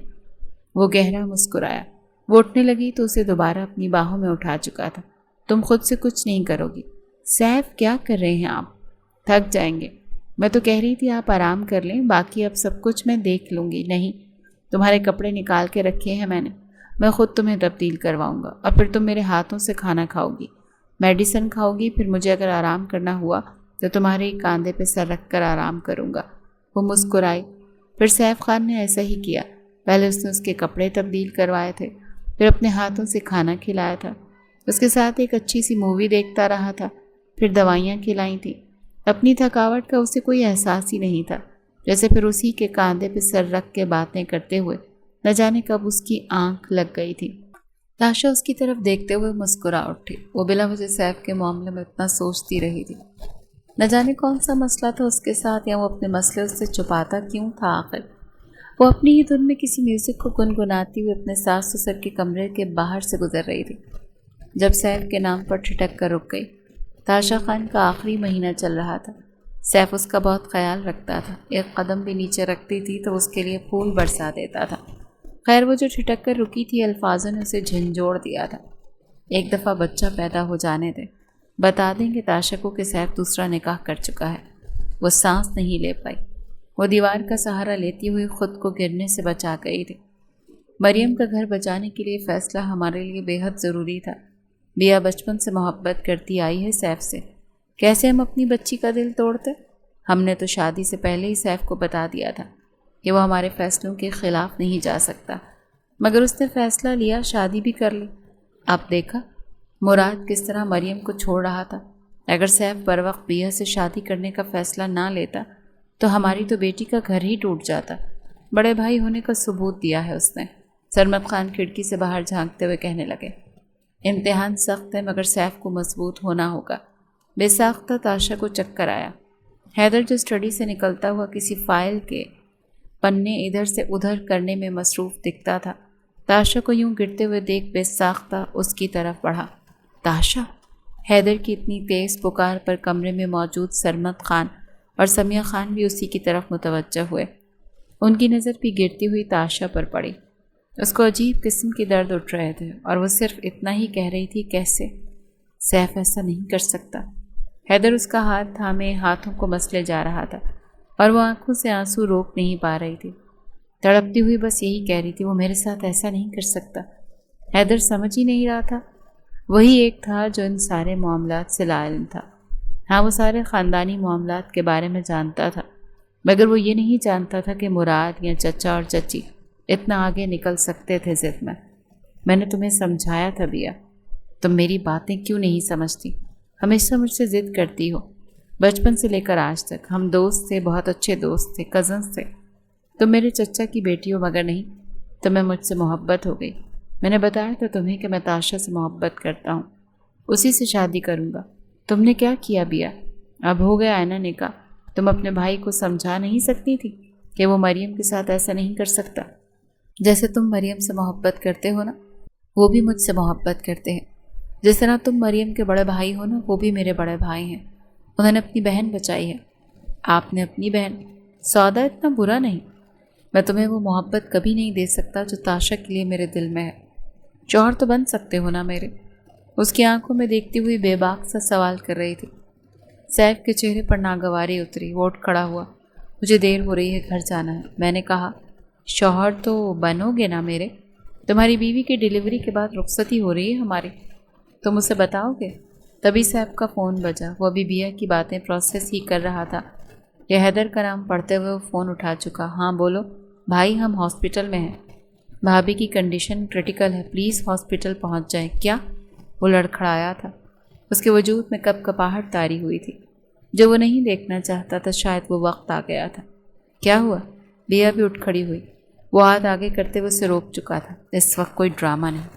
وہ گہرا مسکرایا۔ وہ اٹھنے لگی تو اسے دوبارہ اپنی باہوں میں اٹھا چکا تھا۔ تم خود سے کچھ نہیں کرو گی۔ سیف کیا کر رہے ہیں آپ؟ تھک جائیں گے۔ میں تو کہہ رہی تھی آپ آرام کر لیں، باقی اب سب کچھ میں دیکھ لوں گی۔ نہیں، تمہارے کپڑے نکال کے رکھے ہیں میں خود تمہیں تبدیل کرواؤں گا، اور پھر تم میرے ہاتھوں سے کھانا کھاؤ گی، میڈیسن کھاؤ گی، پھر مجھے اگر آرام کرنا ہوا تو تمہارے کاندھے پہ سر رکھ کر آرام کروں گا۔ وہ مسکرائی۔ پھر سیف خان نے ایسا ہی کیا۔ پہلے اس نے اس کے کپڑے تبدیل کروائے تھے، پھر اپنے ہاتھوں سے کھانا کھلایا تھا، اس کے ساتھ ایک اچھی سی مووی دیکھتا رہا تھا، پھر دوائیاں کھلائی تھیں۔ اپنی تھکاوٹ کا اسے کوئی احساس ہی نہیں تھا، جیسے پھر اسی کے کاندھے پہ سر رکھ کے باتیں کرتے ہوئے نہ جانے کب اس کی آنکھ لگ گئی تھی۔ تاشا اس کی طرف دیکھتے ہوئے مسکرا اٹھی۔ وہ بلا وجہ سیف کے معاملے میں اتنا سوچتی رہی تھی، نہ جانے کون سا مسئلہ تھا اس کے ساتھ، یا وہ اپنے مسئلے اس سے چھپاتا کیوں تھا آخر۔ وہ اپنی ہی دھن میں کسی میوزک کو گنگناتی ہوئے اپنے ساس سسر کے کمرے کے باہر سے گزر رہی تھی، جب سیف کے نام پر ٹھٹک کر رک گئی۔ تاشا خان کا آخری مہینہ چل رہا تھا۔ سیف اس کا بہت خیال رکھتا تھا، ایک قدم بھی نیچے رکھتی تھی تو اس کے لیے پھول برسا دیتا تھا۔ خیر وہ جو ٹھٹک کر رکی تھی، الفاظوں نے اسے جھنجھوڑ دیا تھا۔ ایک دفعہ بچہ پیدا ہو جانے دے، بتا دیں گے تاشا کو کہ سیف دوسرا نکاح کر چکا ہے۔ وہ سانس نہیں لے پائی۔ وہ دیوار کا سہارا لیتی ہوئی خود کو گرنے سے بچا گئی تھی۔ مریم کا گھر بچانے کے لیے فیصلہ ہمارے لیے بے حد ضروری تھا۔ بیا بچپن سے محبت کرتی آئی ہے سیف سے، کیسے ہم اپنی بچی کا دل توڑتے؟ ہم نے تو شادی سے پہلے ہی سیف کو بتا دیا تھا کہ وہ ہمارے فیصلوں کے خلاف نہیں جا سکتا، مگر اس نے فیصلہ لیا، شادی بھی کر لی۔ اب دیکھا مراد کس طرح مریم کو چھوڑ رہا تھا۔ اگر سیف بر وقت بیا سے شادی کرنے کا فیصلہ نہ لیتا تو ہماری تو بیٹی کا گھر ہی ٹوٹ جاتا۔ بڑے بھائی ہونے کا ثبوت دیا ہے اس نے۔ سرمد خان کھڑکی سے باہر جھانکتے ہوئے کہنے لگے، امتحان سخت ہے مگر سیف کو مضبوط ہونا ہوگا۔ بے ساختہ تاشا کو چکر آیا۔ حیدر جو اسٹڈی سے نکلتا ہوا کسی فائل کے پنے ادھر سے ادھر کرنے میں مصروف دکھتا تھا، تاشا کو یوں گرتے ہوئے دیکھ بے ساختہ اس کی طرف بڑھا۔ تاشا، حیدر کی اتنی تیز پکار پر کمرے میں موجود سرمد خان اور سمیہ خان بھی اسی کی طرف متوجہ ہوئے۔ ان کی نظر بھی گرتی ہوئی تاشا پر پڑی۔ اس کو عجیب قسم کے درد اٹھ رہے تھے اور وہ صرف اتنا ہی کہہ رہی تھی، کیسے؟ سیف ایسا نہیں کر سکتا۔ حیدر اس کا ہاتھ تھامے ہاتھوں کو مسلے جا رہا تھا اور وہ آنکھوں سے آنسو روک نہیں پا رہی تھی۔ تڑپتی ہوئی بس یہی کہہ رہی تھی، وہ میرے ساتھ ایسا نہیں کر سکتا۔ حیدر سمجھ ہی نہیں رہا تھا۔ وہی ایک تھا جو ان سارے معاملات سے لا علم تھا۔ ہاں، وہ سارے خاندانی معاملات کے بارے میں جانتا تھا، مگر وہ یہ نہیں جانتا تھا کہ مراد یا چچا اور چچی اتنا آگے نکل سکتے تھے ضد میں۔ میں نے تمہیں سمجھایا تھا بیا، تم میری باتیں کیوں نہیں سمجھتی؟ ہمیشہ مجھ سے ضد کرتی ہو، بچپن سے لے کر آج تک۔ ہم دوست تھے، بہت اچھے دوست تھے، کزنس تھے۔ تم میرے چچا کی بیٹی ہو، مگر نہیں، تمہیں مجھ سے محبت ہو گئی۔ میں نے بتایا تھا تمہیں کہ میں تاشا سے محبت کرتا ہوں، اسی سے شادی کروں گا۔ تم نے کیا کیا بیا؟ اب ہو گیا ہے نا نکاح۔ تم اپنے بھائی کو سمجھا نہیں سکتی تھی کہ وہ مریم کے ساتھ ایسا نہیں کر سکتا؟ جیسے تم مریم سے محبت کرتے ہو نا، وہ بھی مجھ سے محبت کرتے ہیں۔ جس طرح تم مریم کے بڑے بھائی ہو نا، وہ بھی میرے بڑے بھائی ہیں۔ انہوں نے اپنی بہن بچائی ہے۔ آپ نے اپنی بہن؟ سودا اتنا برا نہیں۔ میں تمہیں وہ محبت کبھی نہیں دے سکتا جو تاشا کے لیے میرے دل میں ہے۔ شوہر تو بن سکتے ہو نا میرے؟ اس کی آنکھوں میں دیکھتی ہوئی بے باک سا سوال کر رہی تھی۔ سیف کے چہرے پر ناگواری اتری۔ وہ اٹھ کھڑا ہوا۔ مجھے دیر ہو رہی ہے، گھر جانا ہے۔ میں نے کہا، شوہر تو بنو گے نا میرے؟ تمہاری بیوی کی ڈیلیوری کے بعد رخصتی ہو رہی ہے ہماری، تم اسے بتاؤ گے؟ تبھی سیف کا فون بجا۔ وہ ابھی بیا کی باتیں پروسیس ہی کر رہا تھا کہ حیدر کا نام پڑھتے ہوئے وہ فون اٹھا چکا۔ ہاں بولو بھائی، ہم ہاسپٹل میں ہیں، بھابھی کی کنڈیشن کریٹیکل ہے، پلیز ہاسپٹل پہنچ جائیں۔ کیا؟ وہ لڑکھڑایا تھا۔ اس کے وجود میں کپ کپاہٹ طاری ہوئی تھی جو وہ نہیں دیکھنا چاہتا تھا۔ شاید وہ وقت آ گیا تھا۔ کیا ہوا؟ بیا بھی اٹھ کھڑی ہوئی۔ وہ ہاتھ آگے کرتے ہوئے اسے روک چکا تھا۔ اس وقت کوئی ڈرامہ نہیں،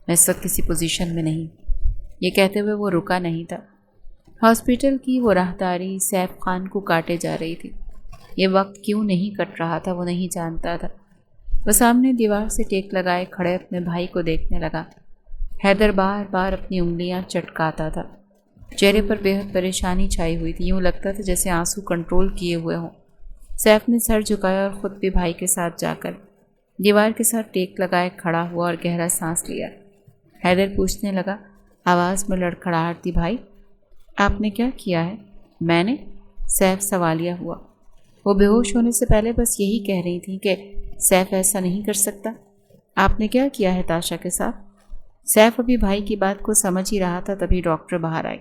میں اس وقت کسی پوزیشن میں نہیں۔ یہ کہتے ہوئے وہ رکا نہیں تھا۔ ہاسپٹل کی وہ راہداری سیف خان کو کاٹے جا رہی تھی۔ یہ وقت کیوں نہیں کٹ رہا تھا وہ نہیں جانتا تھا۔ وہ سامنے دیوار سے ٹیک لگائے کھڑے اپنے بھائی کو دیکھنے لگا۔ حیدر بار بار اپنی انگلیاں چٹکاتا تھا۔ چہرے پر بے حد پریشانی چھائی ہوئی تھی، یوں لگتا تھا جیسے آنسو کنٹرول کیے ہوئے ہوں۔ سیف نے سر جھکایا اور خود بھی بھائی کے ساتھ جا کر دیوار کے ساتھ ٹیک لگائے کھڑا ہوا اور گہرا سانس لیا۔ حیدر پوچھنے لگا، آواز میں لڑکھڑاہٹ تھی، بھائی آپ نے کیا کیا ہے؟ میں نے؟ سیف سوالیہ ہوا۔ وہ بے ہوش ہونے سے پہلے بس یہی کہہ رہی تھی کہ سیف ایسا نہیں کر سکتا۔ آپ نے کیا کیا ہے تاشا کے ساتھ؟ سیف ابھی بھائی کی بات کو سمجھ ہی رہا تھا، تبھی ڈاکٹر باہر آئی۔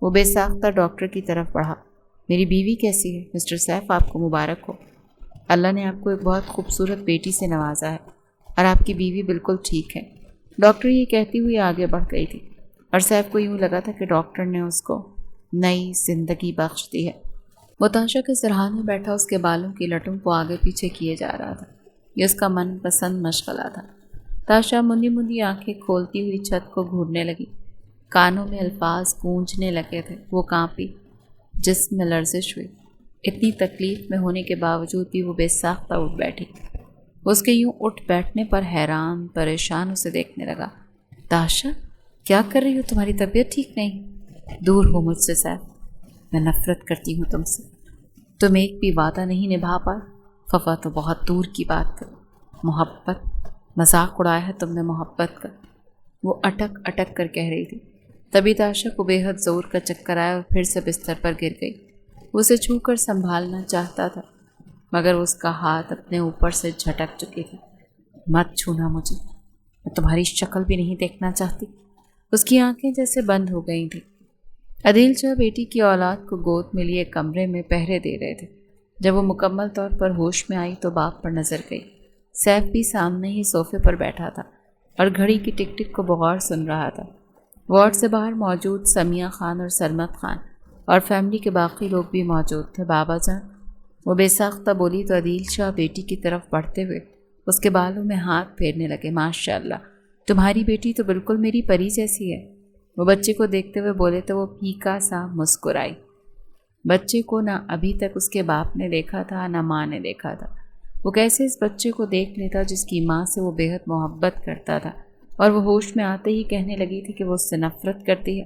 وہ بے ساختہ ڈاکٹر کی طرف بڑھا۔ میری بیوی کیسی ہے مسٹر سیف؟ آپ کو مبارک ہو، اللہ نے آپ کو ایک بہت خوبصورت بیٹی سے نوازا ہے اور آپ کی بیوی بالکل ٹھیک ہے۔ ڈاکٹر یہ کہتی ہوئی آگے بڑھ گئی تھی اور سیف کو یوں لگا تھا کہ ڈاکٹر نے اس کو نئی زندگی بخش دی ہے۔ وہ تاشا کے سرحانے بیٹھا اس کے بالوں کی لٹوں کو آگے پیچھے کیے جا رہا تھا۔ یہ اس کا من پسند مشغلہ تھا۔ تاشا مندی مندی آنکھیں کھولتی ہوئی چھت کو گھورنے لگی۔ کانوں میں الفاظ گونجنے لگے تھے۔ وہ کانپی، جسم میں لرزش ہوئی۔ اتنی تکلیف میں ہونے کے باوجود بھی وہ بے ساختہ اٹھ بیٹھی۔ اس کے یوں اٹھ بیٹھنے پر حیران پریشان اسے دیکھنے لگا۔ تاشا کیا کر رہی ہو؟ تمہاری طبیعت ٹھیک نہیں؟ دور ہو مجھ سے سیف، میں نفرت کرتی ہوں تم سے۔ تم ایک بھی وعدہ نہیں نبھا پائے۔ ففا تو بہت دور کی بات ہے۔ محبت؟ مذاق اڑایا ہے تم نے محبت کا؟ وہ اٹک اٹک کر کہہ رہی تھی۔ تبھی تاشا کو بے حد زور کا چکر آیا اور پھر سے بستر پر گر گئی۔ وہ اسے چھو کر سنبھالنا چاہتا تھا مگر اس کا ہاتھ اپنے اوپر سے جھٹک چکی تھی۔ مت چھونا مجھے، میں تمہاری شکل بھی نہیں دیکھنا چاہتی۔ اس کی آنکھیں جیسے بند ہو گئی تھیں۔ عدیل شاہ بیٹی کی اولاد کو گود میں لیے کمرے میں پہرے دے رہے تھے۔ جب وہ مکمل طور پر ہوش میں آئی تو باپ پر نظر گئی۔ سیف بھی سامنے ہی صوفے پر بیٹھا تھا اور گھڑی کی ٹک ٹک کو بغور سن رہا تھا۔ وارڈ سے باہر موجود سمیہ خان اور سرمد خان اور فیملی کے باقی لوگ بھی موجود تھے۔ بابا جان، وہ بے ساختہ بولی تو عدیل شاہ بیٹی کی طرف بڑھتے ہوئے اس کے بالوں میں ہاتھ پھیرنے لگے۔ ماشاء اللہ، تمہاری بیٹی تو بالکل میری پری جیسی ہے۔ وہ بچے کو دیکھتے ہوئے بولے تو وہ پھیکا سا مسکرائی۔ بچے کو نہ ابھی تک اس کے باپ نے دیکھا تھا نہ ماں نے دیکھا تھا۔ وہ کیسے اس بچے کو دیکھ لیتا جس کی ماں سے وہ بے حد محبت کرتا تھا اور وہ ہوش میں آتے ہی کہنے لگی تھی کہ وہ اس سے نفرت کرتی ہے۔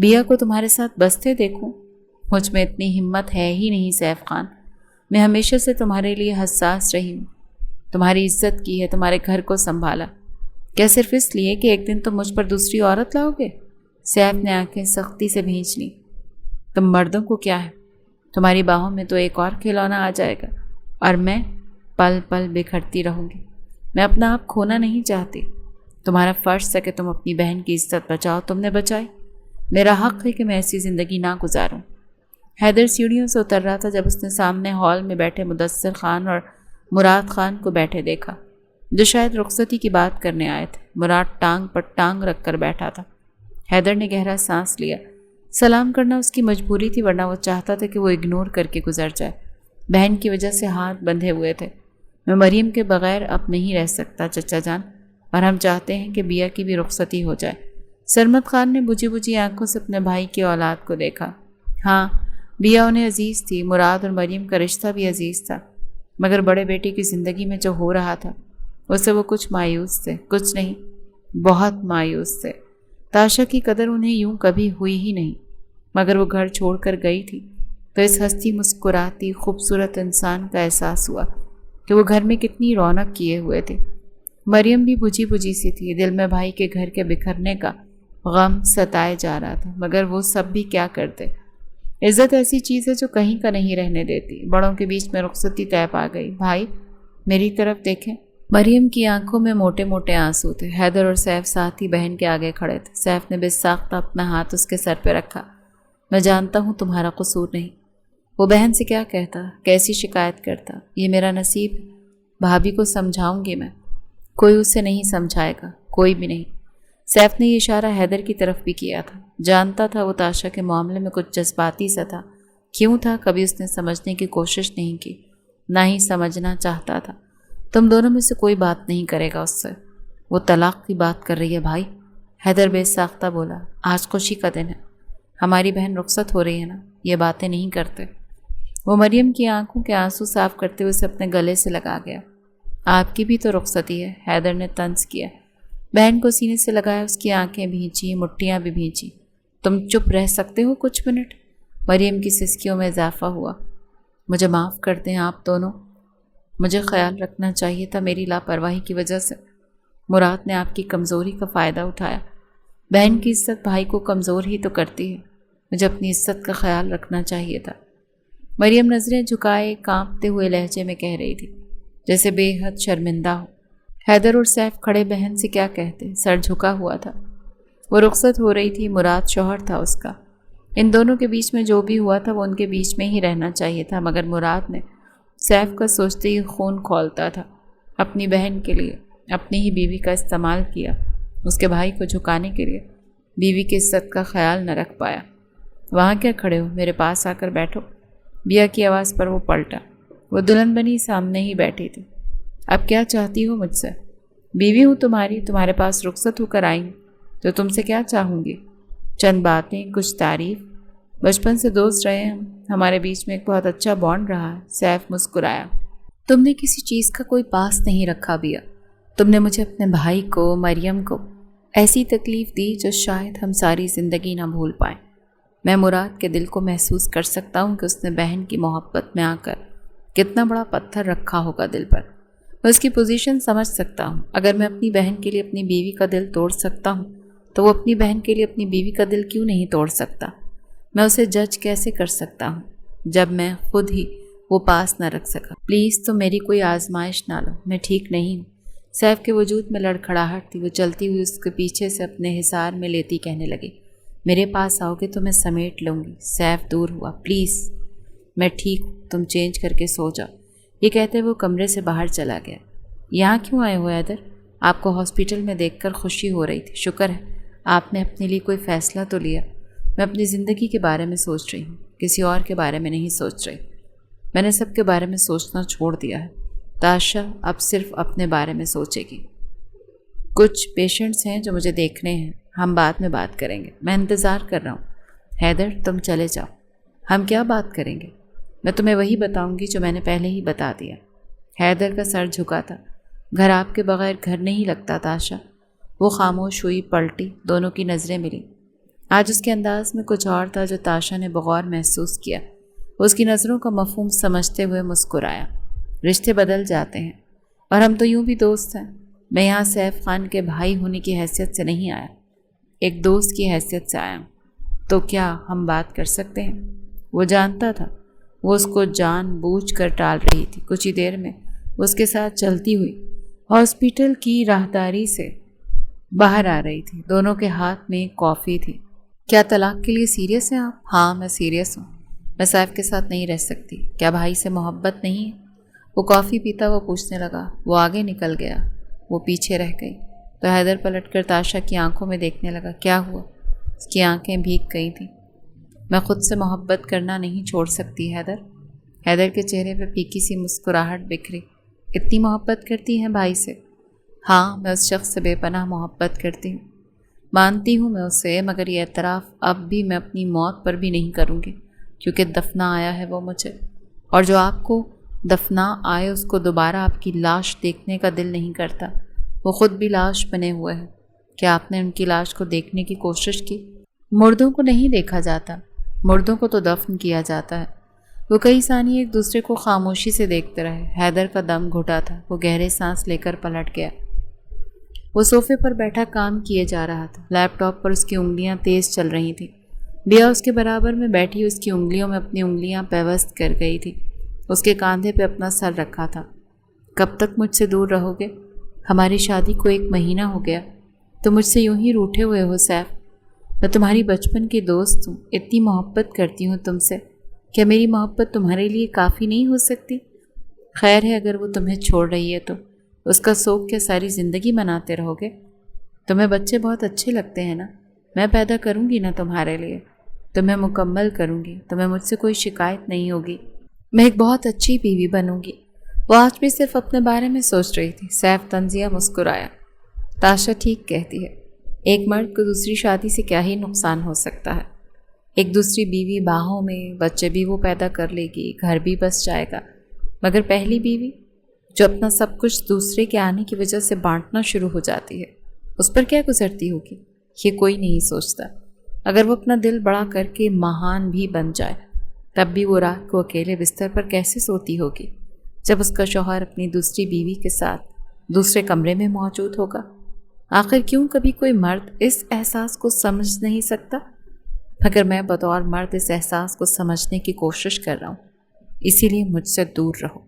بیا کو تمہارے ساتھ بستے دیکھوں؟ مجھ میں اتنی ہمت ہے ہی نہیں سیف خان۔ میں ہمیشہ سے تمہارے لیے حساس رہی ہوں، تمہاری عزت کی ہے، تمہارے گھر کو سنبھالا، کیا صرف اس لیے کہ ایک دن تم مجھ پر دوسری عورت لاؤ گے؟ سیف نے آنکھیں سختی سے بھینچ لیں۔ تم مردوں کو کیا ہے، تمہاری باہوں میں تو ایک اور کھلونا آ جائے گا اور میں پل پل بکھرتی رہوں گی۔ میں اپنا آپ کھونا نہیں چاہتی۔ تمہارا فرض تھا کہ تم اپنی بہن کی عزت بچاؤ، تم نے بچائی۔ میرا حق ہے کہ میں ایسی زندگی نہ گزاروں۔ حیدر سیڑھیوں سے اتر رہا تھا جب اس نے سامنے ہال میں بیٹھے مدثر خان اور مراد خان کو بیٹھے دیکھا، جو شاید رخصتی کی بات کرنے آئے تھے۔ مراد ٹانگ پر ٹانگ رکھ کر بیٹھا تھا۔ حیدر نے گہرا سانس لیا۔ سلام کرنا اس کی مجبوری تھی، ورنہ وہ چاہتا تھا کہ وہ اگنور کر کے گزر جائے۔ بہن کی وجہ سے ہاتھ بندھے ہوئے تھے۔ میں مریم کے بغیر اب نہیں رہ سکتا چچا جان، اور ہم چاہتے ہیں کہ بیا کی بھی رخصتی ہو جائے۔ سرمد خان نے بجھی بجھی آنکھوں سے اپنے بھائی کی اولاد کو دیکھا۔ ہاں، بیا انہیں عزیز تھی، مراد اور مریم کا رشتہ بھی عزیز تھا، مگر بڑے بیٹے کی زندگی میں جو ہو رہا تھا اس سے وہ کچھ مایوس تھے، کچھ نہیں، بہت مایوس تھے۔ تاشا کی قدر انہیں یوں کبھی ہوئی ہی نہیں، مگر وہ گھر چھوڑ کر گئی تھی تو اس ہستی مسکراتی خوبصورت انسان کا احساس ہوا کہ وہ گھر میں کتنی رونق کیے ہوئے تھے۔ مریم بھی بجھی بجھی سی تھی، دل میں بھائی کے گھر کے بکھرنے کا غم ستائے جا رہا تھا، مگر وہ سب بھی کیا کرتے۔ عزت ایسی چیز ہے جو کہیں کا نہیں رہنے دیتی۔ بڑوں کے بیچ میں رخصتی طے پا گئی۔ بھائی میری طرف دیکھیں۔ مریم کی آنکھوں میں موٹے موٹے آنسو تھے۔ حیدر اور سیف ساتھ ہی بہن کے آگے کھڑے تھے۔ سیف نے بے ساختہ اپنا ہاتھ اس کے سر پہ رکھا۔ میں جانتا ہوں تمہارا قصور نہیں۔ وہ بہن سے کیا کہتا، کیسی شکایت کرتا، یہ میرا نصیب ہے۔ بھابھی کو سمجھاؤں گی میں، کوئی اسے نہیں سمجھائے گا، کوئی بھی نہیں۔ سیف نے یہ اشارہ حیدر کی طرف بھی کیا تھا۔ جانتا تھا وہ تاشا کے معاملے میں کچھ جذباتی سا تھا۔ کیوں تھا، کبھی اس نے سمجھنے کی کوشش نہیں کی، نہ ہی سمجھنا چاہتا تھا۔ تم دونوں میں سے کوئی بات نہیں کرے گا اس سے۔ وہ طلاق کی بات کر رہی ہے بھائی، حیدر بے ساختہ بولا۔ آج خوشی کا دن ہے، ہماری بہن رخصت ہو رہی ہے نا، یہ باتیں نہیں کرتے۔ وہ مریم کی آنکھوں کے آنسو صاف کرتے ہوئے اسے اپنے گلے سے لگا گیا۔ آپ کی بھی تو رخصتی ہے، حیدر نے طنز کیا۔ بہن کو سینے سے لگایا، اس کی آنکھیں بھینچی، مٹھیاں بھی بھینچی۔ تم چپ رہ سکتے ہو کچھ منٹ؟ مریم کی سسکیوں میں اضافہ ہوا۔ مجھے معاف کر دیں آپ دونوں، مجھے خیال رکھنا چاہیے تھا میری لاپرواہی کی وجہ سے۔ مراد نے آپ کی کمزوری کا فائدہ اٹھایا۔ بہن کی عزت بھائی کو کمزور ہی تو کرتی ہے، مجھے اپنی عزت کا خیال رکھنا چاہیے تھا۔ مریم نظریں جھکائے کانپتے ہوئے لہجے میں کہہ رہی تھی، جیسے بے حد شرمندہ ہو۔ حیدر اور سیف کھڑے بہن سے کیا کہتے، سر جھکا ہوا تھا۔ وہ رخصت ہو رہی تھی، مراد شوہر تھا اس کا۔ ان دونوں کے بیچ میں جو بھی ہوا تھا وہ ان کے بیچ میں ہی رہنا چاہیے تھا، مگر مراد نے سیف کا سوچتے ہی خون کھولتا تھا۔ اپنی بہن کے لیے اپنی ہی بیوی کا استعمال کیا، اس کے بھائی کو جھکانے کے لیے بیوی کی عزت کا خیال نہ رکھ پایا۔ وہاں کیا کھڑے ہو، میرے پاس آ کر بیٹھو۔ بیا کی آواز پر وہ پلٹا۔ وہ دلہن بنی سامنے ہی بیٹھی تھی۔ اب کیا چاہتی ہو مجھ سے؟ بیوی ہوں تمہاری، تمہارے پاس رخصت ہو کر آئی ہوں تو تم سے کیا چاہوں گی؟ چند باتیں، کچھ تعریف، بچپن سے دوست رہے ہم، ہمارے بیچ میں ایک بہت اچھا بانڈ رہا ہے۔ سیف مسکرایا۔ تم نے کسی چیز کا کوئی پاس نہیں رکھا بیا، تم نے مجھے اپنے بھائی کو، مریم کو ایسی تکلیف دی جو شاید ہم ساری زندگی نہ بھول پائیں۔ میں مراد کے دل کو محسوس کر سکتا ہوں کہ اس نے بہن کی محبت میں آ کر کتنا بڑا پتھر رکھا ہوگا دل پر۔ میں اس کی پوزیشن سمجھ سکتا ہوں۔ اگر میں اپنی بہن کے لیے اپنی بیوی کا دل توڑ سکتا ہوں تو وہ اپنی بہن کے لیے اپنی بیوی کا دل کیوں نہیں توڑ سکتا؟ میں اسے جج کیسے کر سکتا ہوں جب میں خود ہی وہ پاس نہ رکھ سکا؟ پلیز تم میری کوئی آزمائش نہ لو، میں ٹھیک نہیں ہوں۔ سیف کے وجود میں لڑکھڑاہٹ تھی۔ وہ چلتی ہوئی اس کے پیچھے سے اپنے حصار میں لیتی کہنے لگی، میرے پاس آؤ گے تو میں سمیٹ لوں گی۔ سیف دور ہوا۔ پلیز، میں ٹھیک ہوں، تم چینج کر کے سو جاؤ۔ یہ کہتے وہ کمرے سے باہر چلا گیا۔ یہاں کیوں آئے ہو حیدر؟ آپ کو ہاسپٹل میں دیکھ کر خوشی ہو رہی تھی، شکر ہے آپ نے اپنے لیے کوئی فیصلہ تو لیا۔ میں اپنی زندگی کے بارے میں سوچ رہی ہوں، کسی اور کے بارے میں نہیں سوچ رہی۔ میں نے سب کے بارے میں سوچنا چھوڑ دیا ہے۔ تاشا اب صرف اپنے بارے میں سوچے گی۔ کچھ پیشنٹس ہیں جو مجھے دیکھنے ہیں، ہم بعد میں بات کریں گے، میں انتظار کر رہا ہوں۔ حیدر تم چلے جاؤ۔ ہم کیا بات کریں گے؟ میں تمہیں وہی بتاؤں گی جو میں نے پہلے ہی بتا دیا۔ حیدر کا سر جھکا تھا۔ گھر آپ کے بغیر گھر نہیں لگتا تاشا۔ وہ خاموش ہوئی، پلٹی، دونوں کی نظریں ملیں۔ آج اس کے انداز میں کچھ اور تھا جو تاشا نے بغور محسوس کیا۔ اس کی نظروں کا مفہوم سمجھتے ہوئے مسکرایا۔ رشتے بدل جاتے ہیں اور ہم تو یوں بھی دوست ہیں۔ میں یہاں سیف خان کے بھائی ہونے کی حیثیت سے نہیں آیا، ایک دوست کی حیثیت سے آیا ہوں۔ تو کیا ہم بات کر سکتے ہیں؟ وہ جانتا تھا وہ اس کو جان بوجھ کر ٹال رہی تھی۔ کچھ ہی دیر میں اس کے ساتھ چلتی ہوئی ہاسپٹل کی راہداری سے باہر آ رہی تھی۔ دونوں کے ہاتھ میں کافی تھی۔ کیا طلاق کے لیے سیریس ہیں آپ؟ ہاں میں سیریس ہوں، میں سیف کے ساتھ نہیں رہ سکتی۔ کیا بھائی سے محبت نہیں ہے؟ وہ کافی پیتا وہ پوچھنے لگا۔ وہ آگے نکل گیا، وہ پیچھے رہ گئی تو حیدر پلٹ کر تاشا کی آنکھوں میں دیکھنے لگا۔ کیا ہوا؟ اس کی آنکھیں بھیگ گئی تھیں۔ میں خود سے محبت کرنا نہیں چھوڑ سکتی حیدر۔ حیدر کے چہرے پہ پھیکی سی مسکراہٹ بکھری۔ اتنی محبت کرتی ہیں بھائی سے؟ ہاں میں اس شخص سے بے پناہ محبت کرتی ہوں، مانتی ہوں میں اسے، مگر یہ اعتراف اب بھی میں اپنی موت پر بھی نہیں کروں گی، کیونکہ دفنا آیا ہے وہ مجھے، اور جو آپ کو دفنا آئے اس کو دوبارہ آپ کی لاش دیکھنے کا دل نہیں کرتا۔ وہ خود بھی لاش بنے ہوئے ہیں۔ کیا آپ نے ان کی لاش کو دیکھنے کی کوشش کی؟ مردوں کو نہیں دیکھا جاتا، مردوں کو تو دفن کیا جاتا ہے۔ وہ کئی ثانیے ایک دوسرے کو خاموشی سے دیکھتے رہے۔ حیدر کا دم گھٹا تھا، وہ گہرے سانس لے کر پلٹ گیا۔ وہ صوفے پر بیٹھا کام کیے جا رہا تھا۔ لیپ ٹاپ پر اس کی انگلیاں تیز چل رہی تھیں۔ بیا اس کے برابر میں بیٹھی اس کی انگلیوں میں اپنی انگلیاں پیوست کر گئی تھی۔ اس کے کاندھے پہ اپنا سر رکھا تھا۔ کب تک مجھ سے دور رہو گے؟ ہماری شادی کو 1 مہینہ ہو گیا، تو مجھ سے یوں ہی روٹھے ہوئے ہو سیف؟ میں تمہاری بچپن کی دوست ہوں، اتنی محبت کرتی ہوں تم سے۔ کیا میری محبت تمہارے لیے کافی نہیں ہو سکتی؟ خیر ہے اگر وہ تمہیں چھوڑ رہی ہے تو اس کا سوگ کیا ساری زندگی مناتے رہو گے؟ تمہیں بچے بہت اچھے لگتے ہیں نا؟ میں پیدا کروں گی نا تمہارے لیے، تمہیں مکمل کروں گی، تمہیں مجھ سے کوئی شکایت نہیں ہوگی، میں ایک بہت اچھی بیوی بنوں گی۔ وہ آج بھی صرف اپنے بارے میں سوچ رہی تھی۔ سیف طنزیہ مسکرایا۔ تاشا ٹھیک کہتی ہے، ایک مرد کو دوسری شادی سے کیا ہی نقصان ہو سکتا ہے؟ ایک دوسری بیوی باہوں میں، بچے بھی وہ پیدا کر لے گی، گھر بھی بس جائے گا، مگر پہلی بیوی جو اپنا سب کچھ دوسرے کے آنے کی وجہ سے بانٹنا شروع ہو جاتی ہے، اس پر کیا گزرتی ہوگی؟ یہ کوئی نہیں سوچتا۔ اگر وہ اپنا دل بڑا کر کے مہان بھی بن جائے، تب بھی وہ رات کو اکیلے بستر پر کیسے سوتی ہوگی جب اس کا شوہر اپنی دوسری بیوی کے ساتھ دوسرے کمرے میں موجود ہوگا؟ آخر کیوں کبھی کوئی مرد اس احساس کو سمجھ نہیں سکتا؟ مگر میں بطور مرد اس احساس کو سمجھنے کی کوشش کر رہا ہوں، اسی لیے مجھ سے دور رہو۔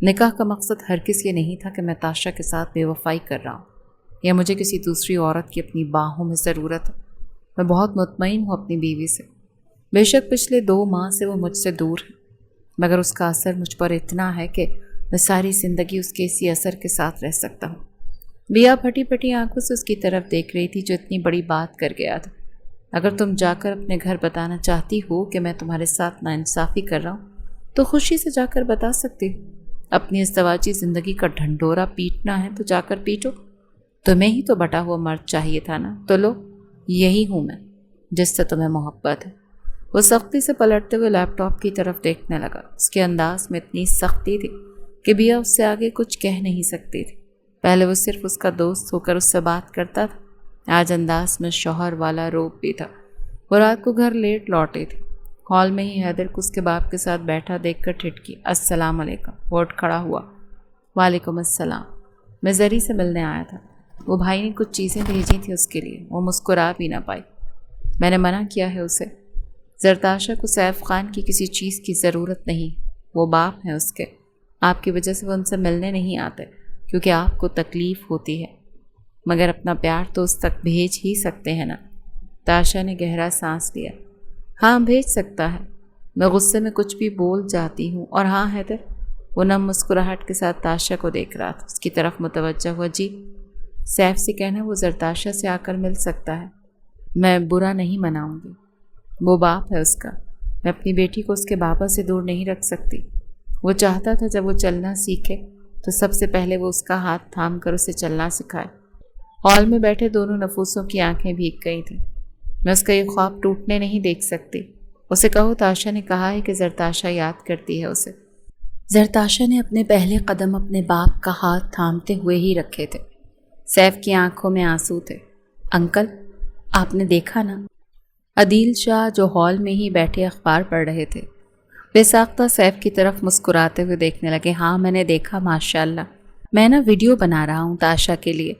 نکاح کا مقصد ہرگز یہ نہیں تھا کہ میں تاشا کے ساتھ بے وفائی کر رہا ہوں یا مجھے کسی دوسری عورت کی اپنی باہوں میں ضرورت ہے۔ میں بہت مطمئن ہوں اپنی بیوی سے، بے شک پچھلے 2 ماہ سے وہ مجھ سے دور ہے، مگر اس کا اثر مجھ پر اتنا ہے کہ میں ساری زندگی اس کے اسی اثر کے ساتھ رہ سکتا ہوں۔ بیا پھٹی پھٹی آنکھوں سے اس کی طرف دیکھ رہی تھی جو اتنی بڑی بات کر گیا تھا۔ اگر تم جا کر اپنے گھر بتانا چاہتی ہو کہ میں تمہارے ساتھ ناانصافی کر رہا ہوں تو خوشی سے جا کر بتا سکتی ہو۔ اپنی ازدواجی زندگی کا ڈھنڈورا پیٹنا ہے تو جا کر پیٹو۔ تمہیں ہی تو بٹا ہوا مرد چاہیے تھا نا، تو لو یہی ہوں میں جس سے تمہیں محبت ہے۔ وہ سختی سے پلٹتے ہوئے لیپ ٹاپ کی طرف دیکھنے لگا۔ اس کے انداز میں اتنی سختی تھی کہ بیا اس سے آگے کچھ کہہ نہیں سکتی تھی۔ پہلے وہ صرف اس کا دوست ہو کر اس سے بات کرتا تھا، آج انداز میں شوہر والا روپ بھی تھا۔ وہ رات کو گھر لیٹ لوٹی تھی۔ ہال میں ہی حیدر کو اس کے باپ کے ساتھ بیٹھا دیکھ کر ٹھٹکی۔ السلام علیکم۔ وہ اٹھ کھڑا ہوا۔ وعلیکم السلام، میں زری سے ملنے آیا تھا، وہ بھائی نے کچھ چیزیں بھیجی تھی اس کے لیے۔ وہ مسکرا بھی نہ پائی۔ میں نے منع کیا ہے اسے۔ زرتاشا کو سیف خان کی کسی چیز کی ضرورت نہیں، وہ باپ ہیں اس کے، آپ کی وجہ سے وہ ان سے ملنے نہیں آتے کیونکہ آپ کو تکلیف ہوتی ہے، مگر اپنا پیار تو اس تک بھیج ہی سکتے ہیں نا۔ تاشا نے گہرا سانس لیا۔ ہاں بھیج سکتا ہے، میں غصے میں کچھ بھی بول جاتی ہوں۔ اور ہاں حیدر، وہ نم مسکراہٹ کے ساتھ تاشا کو دیکھ رہا تھا، اس کی طرف متوجہ ہوا۔ جی، سیف سے کہنا وہ زرتاشا سے آ کر مل سکتا ہے، میں برا نہیں مناؤں گی، وہ باپ ہے اس کا، میں اپنی بیٹی کو اس کے بابا سے دور نہیں رکھ سکتی۔ وہ چاہتا تھا جب وہ چلنا سیکھے تو سب سے پہلے وہ اس کا ہاتھ تھام کر اسے چلنا سکھائے۔ ہال میں بیٹھے دونوں نفوسوں کی آنکھیں بھیگ گئی تھیں۔ میں اس کا یہ خواب ٹوٹنے نہیں دیکھ سکتی۔ اسے کہو تاشا نے کہا ہے کہ زرتاشا یاد کرتی ہے اسے۔ زرتاشا نے اپنے پہلے قدم اپنے باپ کا ہاتھ تھامتے ہوئے ہی رکھے تھے۔ سیف کی آنکھوں میں آنسو تھے۔ انکل، آپ نے دیکھا نا، عدیل شاہ جو ہال میں ہی بیٹھے اخبار پڑھ رہے تھے بے ساختہ سیف کی طرف مسکراتے ہوئے دیکھنے لگے۔ ہاں میں نے دیکھا، ماشاءاللہ، میں نا ویڈیو بنا رہا ہوں تاشا کے لیے،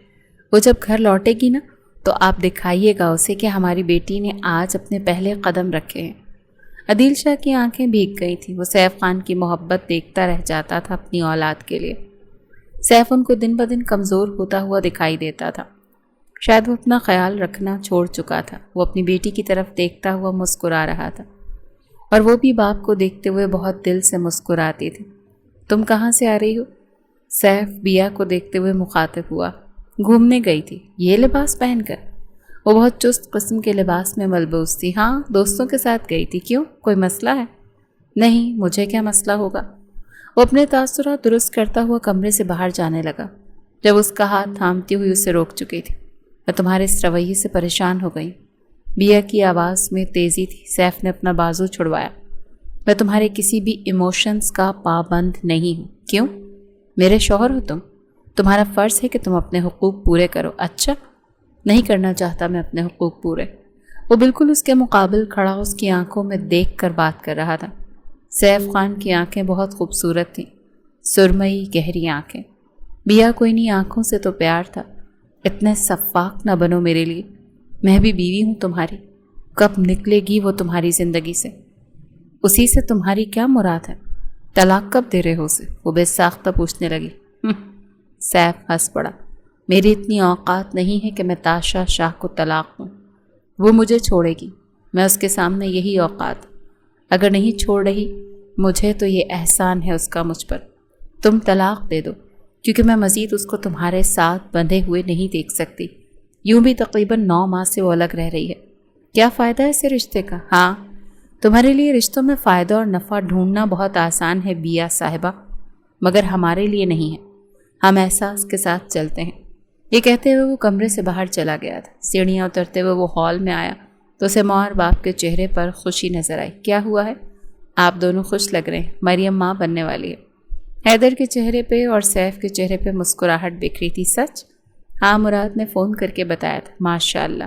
وہ جب گھر لوٹے گی نا تو آپ دکھائیے گا اسے کہ ہماری بیٹی نے آج اپنے پہلے قدم رکھے ہیں۔ عدیل شاہ کی آنکھیں بھیگ گئی تھیں، وہ سیف خان کی محبت دیکھتا رہ جاتا تھا اپنی اولاد کے لیے۔ سیف ان کو دن بدن کمزور ہوتا ہوا دکھائی دیتا تھا، شاید وہ اپنا خیال رکھنا چھوڑ چکا تھا۔ وہ اپنی بیٹی کی طرف دیکھتا ہوا مسکرا رہا تھا اور وہ بھی باپ کو دیکھتے ہوئے بہت دل سے مسکراتی تھی۔ تم کہاں سے آ رہی ہو؟ سیف بیا کو دیکھتے ہوئے مخاطب ہوا۔ گھومنے گئی تھی، یہ لباس پہن کر؟ وہ بہت چست قسم کے لباس میں ملبوس تھی۔ ہاں دوستوں کے ساتھ گئی تھی۔ کیوں، کوئی مسئلہ ہے؟ نہیں، مجھے کیا مسئلہ ہوگا؟ وہ اپنے تاثرات درست کرتا ہوا کمرے سے باہر جانے لگا جب اس کا ہاتھ تھامتی ہوئی اسے روک چکی تھی۔ میں تمہارے اس رویے سے پریشان ہو گئی۔ بیا کی آواز میں تیزی تھی۔ سیف نے اپنا بازو چھڑوایا۔ میں تمہارے کسی بھی ایموشنز کا پابند نہیں ہوں۔ کیوں؟ میرے شوہر ہو تم، تمہارا فرض ہے کہ تم اپنے حقوق پورے کرو۔ اچھا، نہیں کرنا چاہتا میں اپنے حقوق پورے۔ وہ بالکل اس کے مقابل کھڑا اس کی آنکھوں میں دیکھ کر بات کر رہا تھا۔ سیف خان کی آنکھیں بہت خوبصورت تھیں، سرمئی گہری آنکھیں۔ بیا کوئی نہیں آنکھوں سے تو پیار تھا۔ اتنے شفاق نہ بنو میرے لیے، میں بھی بیوی ہوں تمہاری۔ کب نکلے گی وہ تمہاری زندگی سے؟ اسی سے تمہاری کیا مراد ہے؟ طلاق کب دے رہے ہو اسے؟ وہ بے ساختہ پوچھنے لگی۔ سیف ہنس پڑا۔ میری اتنی اوقات نہیں ہے کہ میں تاشا شاہ کو طلاق دوں۔ وہ مجھے چھوڑے گی، میں اس کے سامنے یہی اوقات۔ اگر نہیں چھوڑ رہی مجھے تو یہ احسان ہے اس کا مجھ پر۔ تم طلاق دے دو، کیونکہ میں مزید اس کو تمہارے ساتھ بندھے ہوئے نہیں دیکھ سکتی۔ یوں بھی تقریباً 9 ماہ سے وہ الگ رہ رہی ہے۔ کیا فائدہ ہے اسے رشتے کا؟ ہاں، تمہارے لیے رشتوں میں فائدہ اور نفع ڈھونڈنا بہت آسان ہے بیا صاحبہ، مگر ہمارے لیے نہیں ہے۔ ہم احساس کے ساتھ چلتے ہیں۔ یہ کہتے ہوئے وہ کمرے سے باہر چلا گیا تھا۔ سیڑھیاں اترتے ہوئے وہ ہال میں آیا تو اسے ماں اور باپ کے چہرے پر خوشی نظر آئی۔ کیا ہوا ہے؟ آپ دونوں خوش لگ رہے ہیں، مریم ماں بننے والی ہے۔ حیدر کے چہرے پہ اور سیف کے چہرے پہ مسکراہٹ بکھری تھی۔ سچ؟ ہاں، مراد نے فون کر کے بتایا تھا۔ ماشاءاللہ،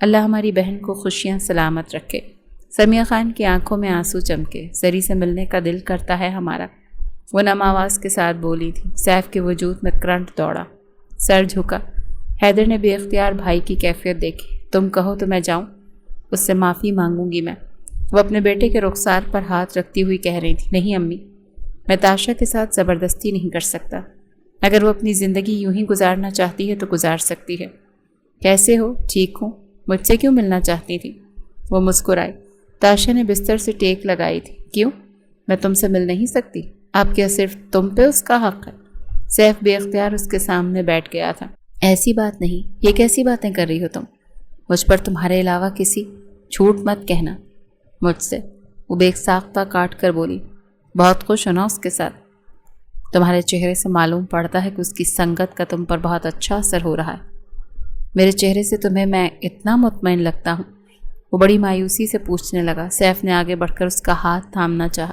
اللہ ہماری بہن کو خوشیاں سلامت رکھے۔ سمیہ خان کی آنکھوں میں آنسو چمکے۔ زری سے ملنے کا دل کرتا ہے ہمارا، وہ نم آواز کے ساتھ بولی تھی۔ سیف کے وجود میں کرنٹ دوڑا، سر جھکا۔ حیدر نے بے اختیار بھائی کی کیفیت دیکھی۔ تم کہو تو میں جاؤں، اس سے معافی مانگوں گی میں۔ وہ اپنے بیٹے کے رخسار پر ہاتھ رکھتی ہوئی کہہ رہی تھی۔ نہیں امی، میں تاشا کے ساتھ زبردستی نہیں کر سکتا۔ اگر وہ اپنی زندگی یوں ہی گزارنا چاہتی ہے تو گزار سکتی ہے۔ کیسے ہو؟ ٹھیک ہوں۔ مجھ سے کیوں ملنا چاہتی تھی؟ وہ مسکرائی۔ تاشا نے بستر سے ٹیک لگائی تھی۔ کیوں؟ میں تم سے مل نہیں سکتی؟ اب کیا صرف تم پہ اس کا حق ہے؟ سیف بے اختیار اس کے سامنے بیٹھ گیا تھا۔ ایسی بات نہیں، یہ کیسی باتیں کر رہی ہو تم؟ مجھ پر تمہارے علاوہ کسی جھوٹ مت کہنا مجھ سے، وہ بے ساختہ کاٹ کر بولی۔ بہت خوش ہونا اس کے ساتھ۔ تمہارے چہرے سے معلوم پڑتا ہے کہ اس کی سنگت کا تم پر بہت اچھا اثر ہو رہا ہے۔ میرے چہرے سے تمہیں میں اتنا مطمئن لگتا ہوں؟ وہ بڑی مایوسی سے پوچھنے لگا۔ سیف نے آگے بڑھ کر اس کا ہاتھ تھامنا چاہا۔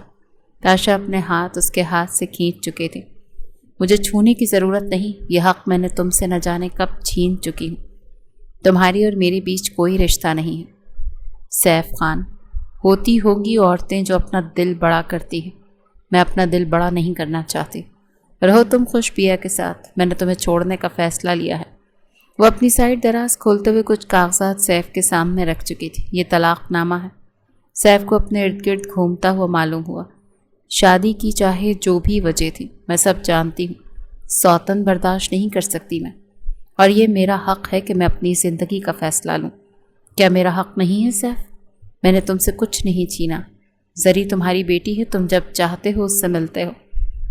تاشا اپنے ہاتھ اس کے ہاتھ سے کھینچ چکے تھے۔ مجھے چھونے کی ضرورت نہیں، یہ حق میں نے تم سے نہ جانے کب چھین چکی ہوں۔ تمہاری اور میرے بیچ کوئی رشتہ نہیں ہے۔ سیف خان، ہوتی ہوگی عورتیں جو اپنا دل بڑا کرتی ہیں، میں اپنا دل بڑا نہیں کرنا چاہتی۔ رہو تم خوش بیا کے ساتھ، میں نے تمہیں چھوڑنے کا فیصلہ لیا ہے۔ وہ اپنی سائڈ دراز کھولتے ہوئے کچھ کاغذات سیف کے سامنے رکھ چکی تھی۔ یہ طلاق نامہ ہے۔ سیف کو اپنے ارد گرد گھومتا ہوا معلوم ہوا۔ شادی کی چاہے جو بھی وجہ تھی، میں سب جانتی ہوں، سوتن برداشت نہیں کر سکتی میں، اور یہ میرا حق ہے کہ میں اپنی زندگی کا فیصلہ لوں۔ کیا میرا حق نہیں ہے سیف؟ میں نے تم سے کچھ نہیں چھینا۔ زری تمہاری بیٹی ہے، تم جب چاہتے ہو اس سے ملتے ہو،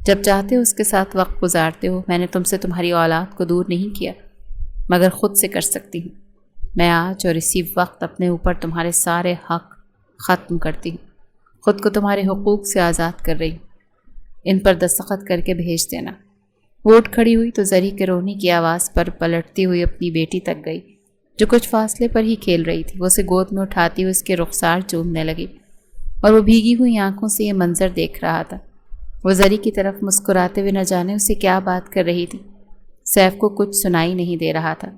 جب چاہتے ہو اس کے ساتھ وقت گزارتے ہو۔ میں نے تم سے تمہاری اولاد کو دور نہیں کیا، مگر خود سے کر سکتی ہوں۔ میں آج اور اسی وقت اپنے اوپر تمہارے سارے حق ختم کرتی ہوں، خود کو تمہارے حقوق سے آزاد کر رہی ہوں۔ ان پر دستخط کر کے بھیج دینا۔ وہ اٹھ کھڑی ہوئی تو زری کے رونے کی آواز پر پلٹتی ہوئی اپنی بیٹی تک گئی جو کچھ فاصلے پر ہی کھیل رہی تھی۔ وہ اسے گود میں اٹھاتی ہوئی اس کے رخسار چومنے لگی اور وہ بھیگی ہوئی آنکھوں سے یہ منظر دیکھ رہا تھا۔ وہ زری کی طرف مسکراتے ہوئے نہ جانے اسے کیا بات کر رہی تھی۔ سیف کو کچھ سنائی نہیں دے رہا تھا۔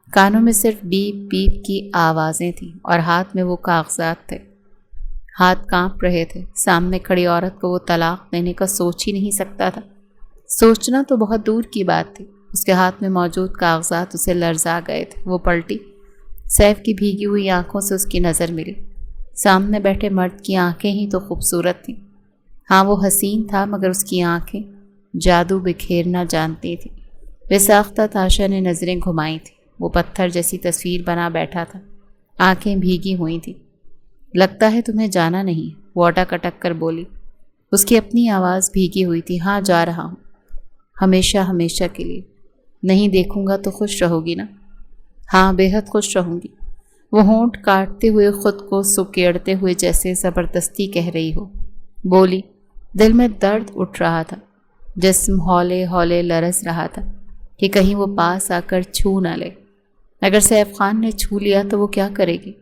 کانوں میں صرف بیپ بیپ کی آوازیں تھیں اور ہاتھ میں وہ کاغذات تھے۔ ہاتھ کانپ رہے تھے۔ سامنے کھڑی عورت کو وہ طلاق دینے کا سوچ ہی نہیں سکتا تھا۔ سوچنا تو بہت دور کی بات تھی۔ اس کے ہاتھ میں موجود کاغذات اسے لرزا گئے تھے۔ وہ پلٹی۔ سیف کی بھیگی ہوئی آنکھوں سے اس کی نظر ملی۔ سامنے بیٹھے مرد کی آنکھیں ہی تو خوبصورت تھیں۔ ہاں وہ حسین تھا، مگر اس کی آنکھیں جادو بکھیرنا جانتی تھیں۔ بے ساختہ تاشا نے نظریں گھمائی تھیں۔ وہ پتھر جیسی تصویر بنا بیٹھا تھا۔ آنکھیں بھیگی ہوئی تھیں۔ لگتا ہے تمہیں جانا نہیں، وہ اٹک اٹک کر بولی۔ اس کی اپنی آواز بھیگی ہوئی تھی۔ ہاں جا رہا ہوں، ہمیشہ ہمیشہ کے لیے۔ نہیں دیکھوں گا تو خوش رہو گی نا؟ ہاں بے حد خوش رہوں گی، وہ ہونٹ کاٹتے ہوئے خود کو سکیڑتے ہوئے جیسے زبردستی کہہ رہی ہو بولی۔ دل میں درد اٹھ رہا تھا، جسم ہولے ہولے لرز رہا تھا کہ کہیں وہ پاس آ کر چھو نہ لے۔ اگر سیف خان نے چھو لیا تو وہ کیا کرے گی؟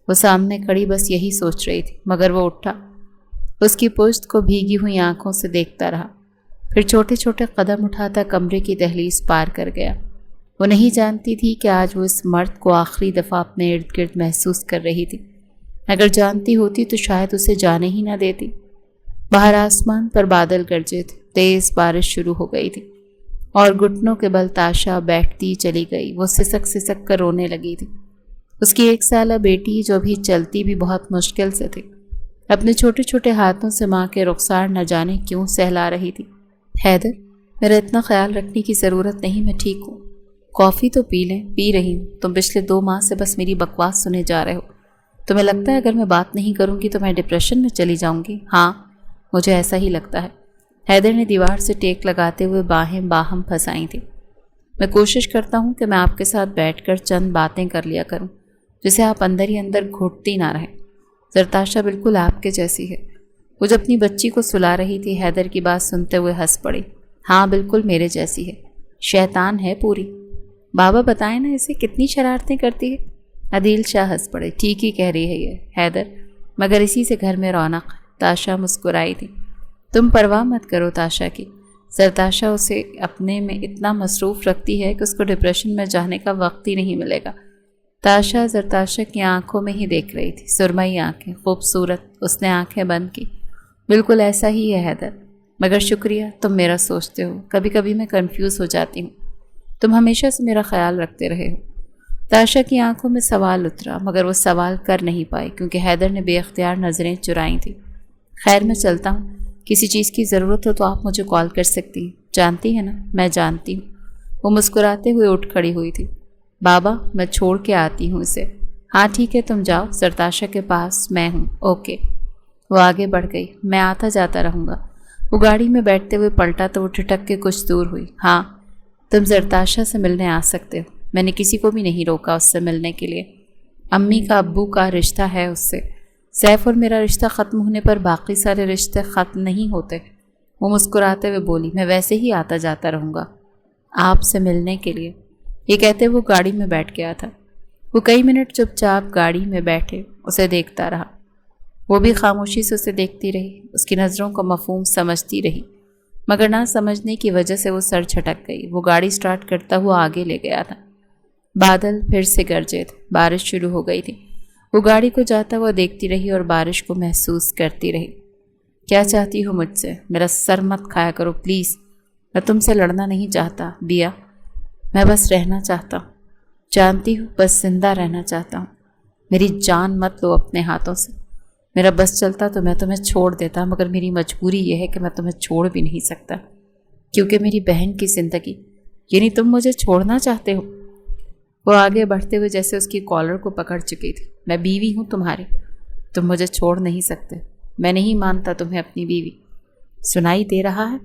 وہ سامنے کھڑی بس یہی سوچ رہی تھی، مگر وہ اٹھا، اس کی پشت کو بھیگی ہوئی آنکھوں سے دیکھتا رہا، پھر چھوٹے چھوٹے قدم اٹھاتا کمرے کی دہلیز پار کر گیا۔ وہ نہیں جانتی تھی کہ آج وہ اس مرد کو آخری دفعہ اپنے ارد گرد محسوس کر رہی تھی۔ اگر جانتی ہوتی تو شاید اسے جانے ہی نہ دیتی۔ باہر آسمان پر بادل گرجے تھے، تیز بارش شروع ہو گئی تھی اور گھٹنوں کے بل تاشا بیٹھتی چلی گئی۔ وہ سسک سسک کر رونے لگی تھی۔ اس کی 1 سالہ بیٹی جو بھی چلتی بھی بہت مشکل سے تھی، اپنے چھوٹے چھوٹے ہاتھوں سے ماں کے رخسار نہ جانے کیوں سہلا رہی تھی۔ حیدر، میرا اتنا خیال رکھنے کی ضرورت نہیں، میں ٹھیک ہوں۔ کافی تو پی لیں۔ پی رہی ہوں۔ تم پچھلے 2 ماہ سے بس میری بکواس سنے جا رہے ہو۔ تمہیں لگتا ہے اگر میں بات نہیں کروں گی تو میں ڈپریشن میں چلی جاؤں گی؟ ہاں مجھے ایسا ہی لگتا ہے۔ حیدر نے دیوار سے ٹیک لگاتے ہوئے باہیں باہم پھنسائی تھیں۔ میں کوشش کرتا ہوں کہ میں آپ کے ساتھ بیٹھ کر چند باتیں کر لیا کروں جسے آپ اندر ہی اندر گھٹتی نہ رہیں۔ زرتاشا بالکل آپ کے جیسی ہے۔ وہ جب اپنی بچی کو سلا رہی تھی، حیدر کی بات سنتے ہوئے ہنس پڑی۔ ہاں بالکل میرے جیسی ہے، شیطان ہے پوری۔ بابا بتائیں نا اسے کتنی شرارتیں کرتی ہے۔ عدیل شاہ ہنس پڑے۔ ٹھیک ہی کہہ رہی ہے یہ حیدر، مگر اسی سے گھر میں رونق۔ تاشا مسکرائی تھی۔ تم پرواہ مت کرو تاشا کی، زرتاشا اسے اپنے میں اتنا مصروف رکھتی ہے کہ اس کو ڈپریشن میں جانے کا وقت ہی نہیں ملے گا۔ تاشا زرتاشا کی آنکھوں میں ہی دیکھ رہی تھی، سرمئی آنکھیں، خوبصورت۔ اس نے آنکھیں بند کی۔ بالکل ایسا ہی ہے حیدر، مگر شکریہ تم میرا سوچتے ہو۔ کبھی کبھی میں کنفیوز ہو جاتی ہوں، تم ہمیشہ سے میرا خیال رکھتے رہے ہو۔ تاشا کی آنکھوں میں سوال اترا، مگر وہ سوال کر نہیں پائی کیونکہ حیدر نے بے اختیار نظریں چرائیں تھیں۔ خیر میں چلتا ہوں، کسی چیز کی ضرورت ہو تو آپ مجھے کال کر سکتی ہیں، جانتی ہیں نا؟ میں جانتی ہوں۔ وہ مسکراتے ہوئے اٹھ کھڑی ہوئی تھی۔ بابا میں چھوڑ کے آتی ہوں اسے۔ ہاں ٹھیک ہے تم جاؤ، زرتاشا کے پاس میں ہوں۔ اوکے۔ وہ آگے بڑھ گئی۔ میں آتا جاتا رہوں گا۔ وہ گاڑی میں بیٹھتے ہوئے پلٹا تو وہ ٹھٹک کے کچھ دور ہوئی۔ ہاں تم زرتاشا سے ملنے آ سکتے ہو، میں نے کسی کو بھی نہیں روکا اس سے ملنے کے لیے۔ امی کا ابو کا رشتہ ہے اس سے۔ سیف اور میرا رشتہ ختم ہونے پر باقی سارے رشتے ختم نہیں ہوتے۔ وہ مسکراتے ہوئے بولی۔ میں ویسے ہی آتا جاتا رہوں گا آپ سے ملنے کے لیے۔ یہ کہتے وہ گاڑی میں بیٹھ گیا تھا۔ وہ کئی منٹ چپ چاپ گاڑی میں بیٹھے اسے دیکھتا رہا۔ وہ بھی خاموشی سے اسے دیکھتی رہی، اس کی نظروں کا مفہوم سمجھتی رہی، مگر نہ سمجھنے کی وجہ سے وہ سر جھٹک گئی۔ وہ گاڑی سٹارٹ کرتا ہوا آگے لے گیا تھا۔ بادل پھر سے گرجے تھے، بارش شروع ہو گئی تھی۔ وہ گاڑی کو جاتا ہوا دیکھتی رہی اور بارش کو محسوس کرتی رہی۔ کیا چاہتی ہو مجھ سے؟ میرا سر مت کھایا کرو پلیز۔ میں تم سے لڑنا نہیں چاہتا بیا، میں بس رہنا چاہتا ہوں۔ جانتی ہوں بس زندہ رہنا چاہتا ہوں۔ میری جان مت لو اپنے ہاتھوں سے۔ میرا بس چلتا تو میں تمہیں چھوڑ دیتا، مگر میری مجبوری یہ ہے کہ میں تمہیں چھوڑ بھی نہیں سکتا، کیونکہ میری بہن کی زندگی، یعنی تم مجھے چھوڑنا چاہتے ہو؟ وہ آگے بڑھتے ہوئے جیسے اس کی کالر کو پکڑ چکی تھی۔ میں بیوی ہوں تمہاری، تم مجھے چھوڑ نہیں سکتے۔ میں نہیں مانتا تمہیں اپنی بیوی۔ سنائی دے رہا ہے؟